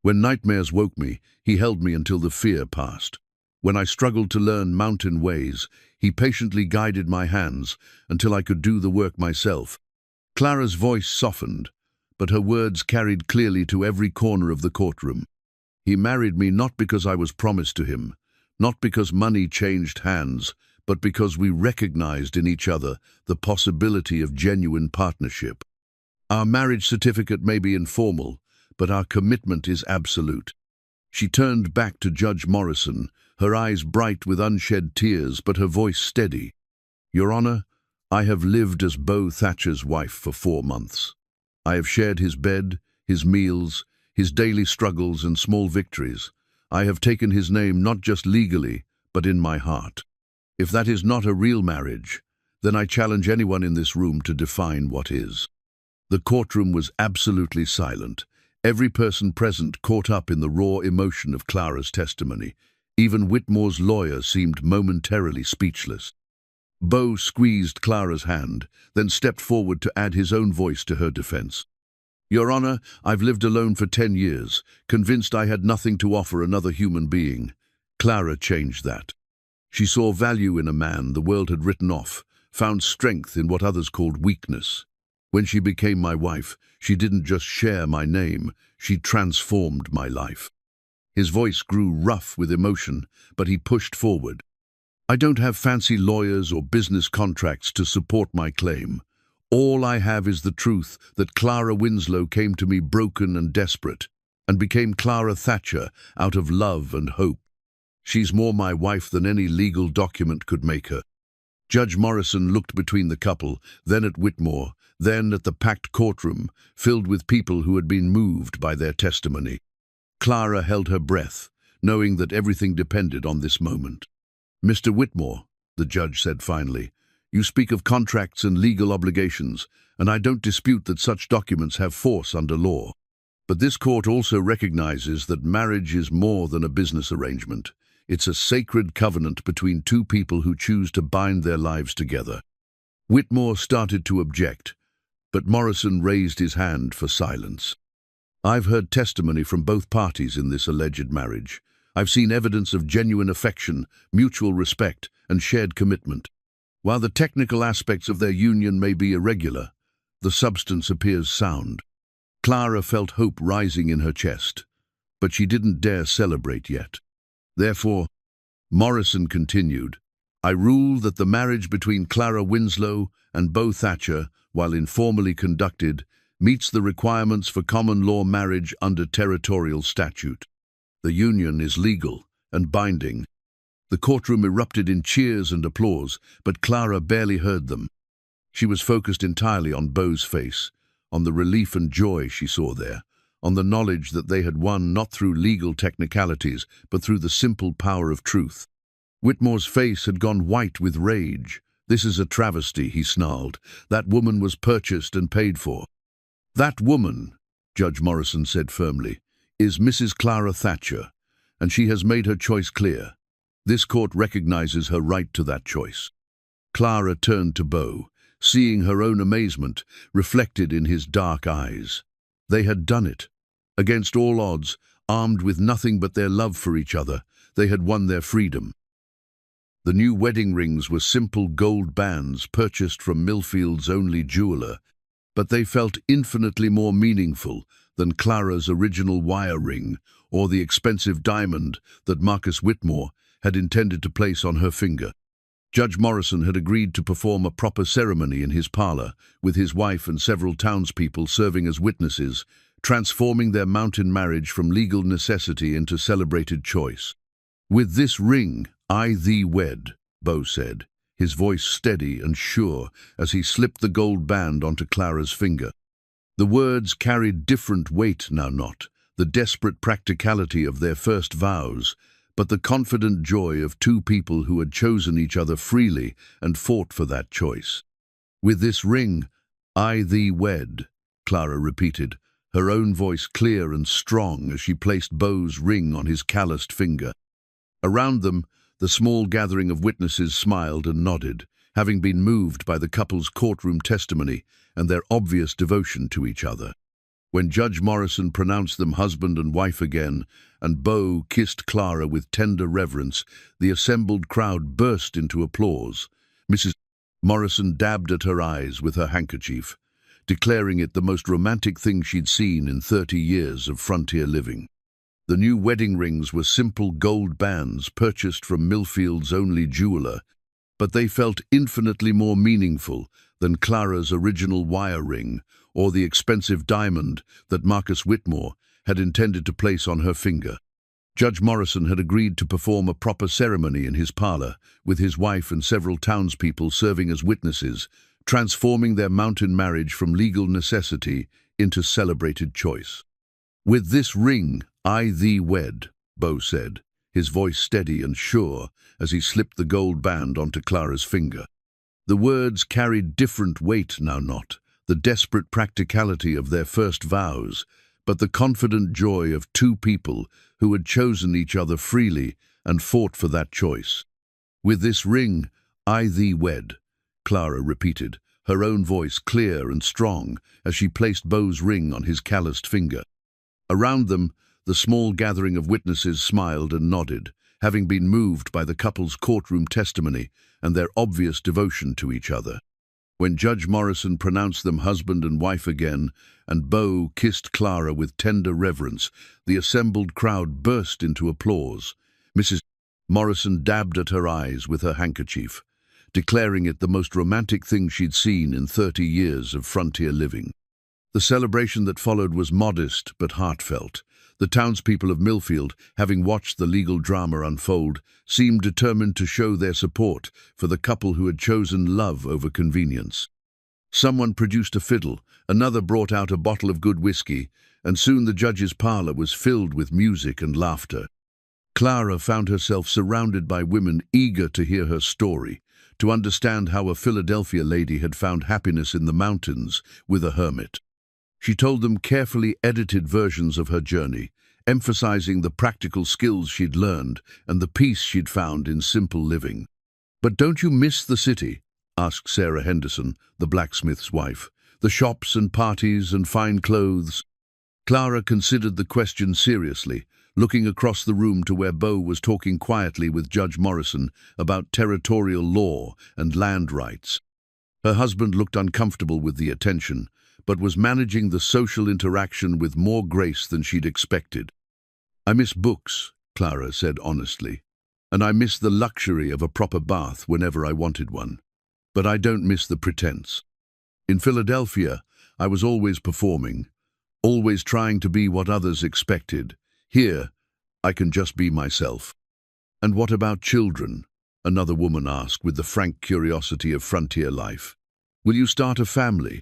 When nightmares woke me, he held me until the fear passed. When I struggled to learn mountain ways, he patiently guided my hands until I could do the work myself." Clara's voice softened, but her words carried clearly to every corner of the courtroom. "He married me not because I was promised to him, not because money changed hands, but because we recognized in each other the possibility of genuine partnership. Our marriage certificate may be informal, but our commitment is absolute." She turned back to Judge Morrison, her eyes bright with unshed tears, but her voice steady. "Your Honor, I have lived as Beau Thatcher's wife for 4 months. I have shared his bed, his meals, his daily struggles and small victories. I have taken his name not just legally, but in my heart. If that is not a real marriage, then I challenge anyone in this room to define what is." The courtroom was absolutely silent. Every person present caught up in the raw emotion of Clara's testimony. Even Whitmore's lawyer seemed momentarily speechless. Beau squeezed Clara's hand, then stepped forward to add his own voice to her defense. "Your Honor, I've lived alone for 10 years, convinced I had nothing to offer another human being." Clara changed that. She saw value in a man the world had written off, found strength in what others called weakness. "When she became my wife, she didn't just share my name, she transformed my life." His voice grew rough with emotion, but he pushed forward. "I don't have fancy lawyers or business contracts to support my claim. All I have is the truth that Clara Winslow came to me broken and desperate, and became Clara Thatcher out of love and hope. She's more my wife than any legal document could make her." Judge Morrison looked between the couple, then at Whitmore, then at the packed courtroom, filled with people who had been moved by their testimony. Clara held her breath, knowing that everything depended on this moment. "Mr. Whitmore," the judge said finally, "you speak of contracts and legal obligations, and I don't dispute that such documents have force under law. But this court also recognizes that marriage is more than a business arrangement. It's a sacred covenant between two people who choose to bind their lives together." Whitmore started to object, but Morrison raised his hand for silence. "I've heard testimony from both parties in this alleged marriage. I've seen evidence of genuine affection, mutual respect, and shared commitment. While the technical aspects of their union may be irregular, the substance appears sound." Clara felt hope rising in her chest, but she didn't dare celebrate yet. "Therefore," Morrison continued, "I rule that the marriage between Clara Winslow and Beau Thatcher, while informally conducted, meets the requirements for common law marriage under territorial statute. The union is legal and binding." The courtroom erupted in cheers and applause, but Clara barely heard them. She was focused entirely on Beau's face, on the relief and joy she saw there, on the knowledge that they had won not through legal technicalities, but through the simple power of truth. Whitmore's face had gone white with rage. "This is a travesty," he snarled. "That woman was purchased and paid for." "That woman," Judge Morrison said firmly, "is Mrs. Clara Thatcher, and she has made her choice clear. This court recognizes her right to that choice." Clara turned to Beau, seeing her own amazement reflected in his dark eyes. They had done it. Against all odds, armed with nothing but their love for each other, they had won their freedom. The new wedding rings were simple gold bands purchased from Millfield's only jeweler, but they felt infinitely more meaningful than Clara's original wire ring or the expensive diamond that Marcus Whitmore had intended to place on her finger. Judge Morrison had agreed to perform a proper ceremony in his parlor, with his wife and several townspeople serving as witnesses, transforming their mountain marriage from legal necessity into celebrated choice. "With this ring, I thee wed," Beau said, his voice steady and sure as he slipped the gold band onto Clara's finger. The words carried different weight now, not the desperate practicality of their first vows, but the confident joy of two people who had chosen each other freely and fought for that choice. "With this ring, I thee wed," Clara repeated, her own voice clear and strong as she placed Beau's ring on his calloused finger. Around them, the small gathering of witnesses smiled and nodded, having been moved by the couple's courtroom testimony and their obvious devotion to each other. When Judge Morrison pronounced them husband and wife again, and Beau kissed Clara with tender reverence, the assembled crowd burst into applause. Mrs. Morrison dabbed at her eyes with her handkerchief, declaring it the most romantic thing she'd seen in 30 years of frontier living. The new wedding rings were simple gold bands purchased from Millfield's only jeweler, but they felt infinitely more meaningful than Clara's original wire ring or the expensive diamond that Marcus Whitmore had intended to place on her finger. Judge Morrison had agreed to perform a proper ceremony in his parlor, with his wife and several townspeople serving as witnesses, transforming their mountain marriage from legal necessity into celebrated choice. "With this ring, I thee wed," Beau said, his voice steady and sure as he slipped the gold band onto Clara's finger. The words carried different weight now, not the desperate practicality of their first vows, but the confident joy of two people who had chosen each other freely and fought for that choice. "With this ring, I thee wed," Clara repeated, her own voice clear and strong as she placed Beau's ring on his calloused finger. Around them, the small gathering of witnesses smiled and nodded, having been moved by the couple's courtroom testimony and their obvious devotion to each other. When Judge Morrison pronounced them husband and wife again, and Beau kissed Clara with tender reverence, the assembled crowd burst into applause. Mrs. Morrison dabbed at her eyes with her handkerchief, declaring it the most romantic thing she'd seen in 30 years of frontier living. The celebration that followed was modest but heartfelt. The townspeople of Millfield, having watched the legal drama unfold, seemed determined to show their support for the couple who had chosen love over convenience. Someone produced a fiddle, another brought out a bottle of good whiskey, and soon the judge's parlor was filled with music and laughter. Clara found herself surrounded by women eager to hear her story, to understand how a Philadelphia lady had found happiness in the mountains with a hermit. She told them carefully edited versions of her journey, emphasizing the practical skills she'd learned and the peace she'd found in simple living. "But don't you miss the city?" asked Sarah Henderson, the blacksmith's wife. "The shops and parties and fine clothes?" Clara considered the question seriously, looking across the room to where Beau was talking quietly with Judge Morrison about territorial law and land rights. Her husband looked uncomfortable with the attention, but was managing the social interaction with more grace than she'd expected. "I miss books," Clara said honestly, "and I miss the luxury of a proper bath whenever I wanted one. But I don't miss the pretense. In Philadelphia, I was always performing, always trying to be what others expected. Here, I can just be myself." "And what about children?" another woman asked with the frank curiosity of frontier life. "Will you start a family?"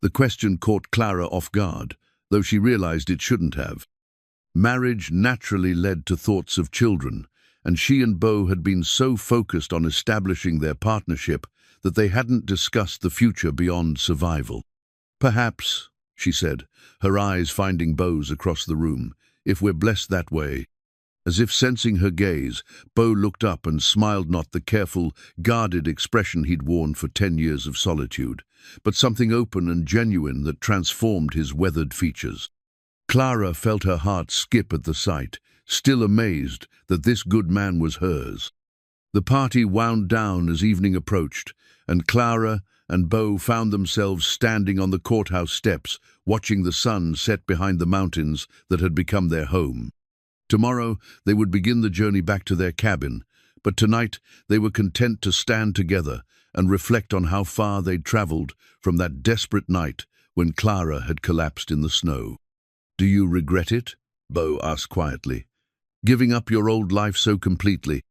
The question caught Clara off guard, though she realized it shouldn't have. Marriage naturally led to thoughts of children, and she and Beau had been so focused on establishing their partnership that they hadn't discussed the future beyond survival. "Perhaps," she said, her eyes finding Beau's across the room, "if we're blessed that way." As if sensing her gaze, Bo looked up and smiled, not the careful, guarded expression he'd worn for 10 years of solitude, but something open and genuine that transformed his weathered features. Clara felt her heart skip at the sight, still amazed that this good man was hers. The party wound down as evening approached, and Clara and Bo found themselves standing on the courthouse steps, watching the sun set behind the mountains that had become their home. Tomorrow they would begin the journey back to their cabin, but tonight they were content to stand together and reflect on how far they'd traveled from that desperate night when Clara had collapsed in the snow. "Do you regret it?" Bo asked quietly. "Giving up your old life so completely?"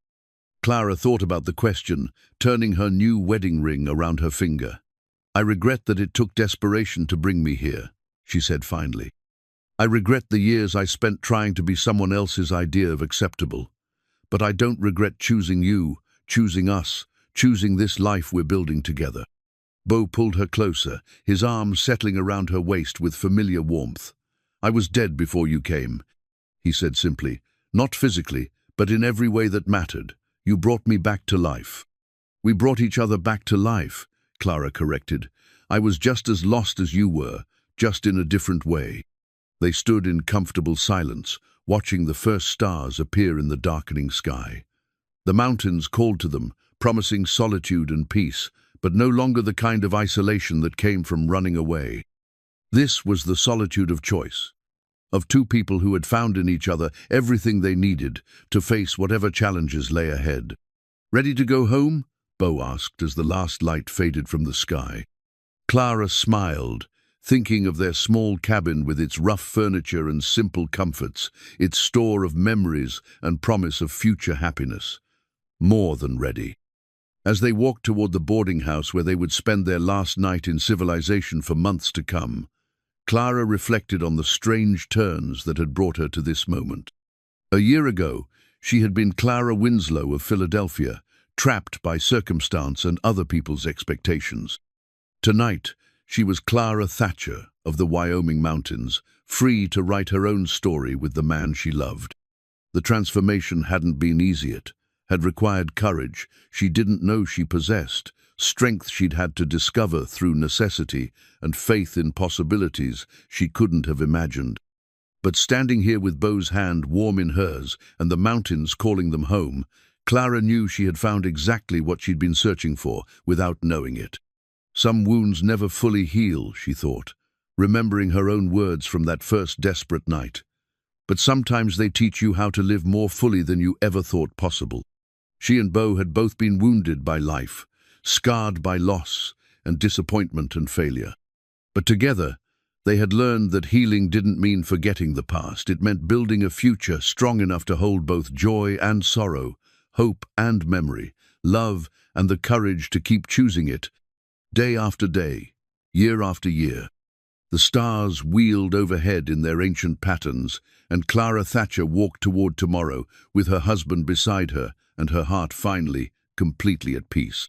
Clara thought about the question, turning her new wedding ring around her finger. "I regret that it took desperation to bring me here," she said finally. "I regret the years I spent trying to be someone else's idea of acceptable. But I don't regret choosing you, choosing us, choosing this life we're building together." Bo pulled her closer, his arms settling around her waist with familiar warmth. "I was dead before you came," he said simply. "Not physically, but in every way that mattered. You brought me back to life." "We brought each other back to life," Clara corrected. "I was just as lost as you were, just in a different way." They stood in comfortable silence, watching the first stars appear in the darkening sky. The mountains called to them, promising solitude and peace, but no longer the kind of isolation that came from running away. This was the solitude of choice, of two people who had found in each other everything they needed to face whatever challenges lay ahead. "Ready to go home?" Bo asked as the last light faded from the sky. Clara smiled, thinking of their small cabin with its rough furniture and simple comforts, its store of memories and promise of future happiness. More than ready. As they walked toward the boarding house where they would spend their last night in civilization for months to come, Clara reflected on the strange turns that had brought her to this moment. A year ago, she had been Clara Winslow of Philadelphia, trapped by circumstance and other people's expectations. Tonight, she was Clara Thatcher of the Wyoming mountains, free to write her own story with the man she loved. The transformation hadn't been easy, it had required courage she didn't know she possessed, strength she'd had to discover through necessity, and faith in possibilities she couldn't have imagined. But standing here with Bo's hand warm in hers and the mountains calling them home, Clara knew she had found exactly what she'd been searching for without knowing it. Some wounds never fully heal, she thought, remembering her own words from that first desperate night. But sometimes they teach you how to live more fully than you ever thought possible. She and Bo had both been wounded by life, scarred by loss and disappointment and failure. But together, they had learned that healing didn't mean forgetting the past. It meant building a future strong enough to hold both joy and sorrow, hope and memory, love and the courage to keep choosing it, day after day, year after year. The stars wheeled overhead in their ancient patterns, and Clara Thatcher walked toward tomorrow with her husband beside her and her heart finally completely at peace.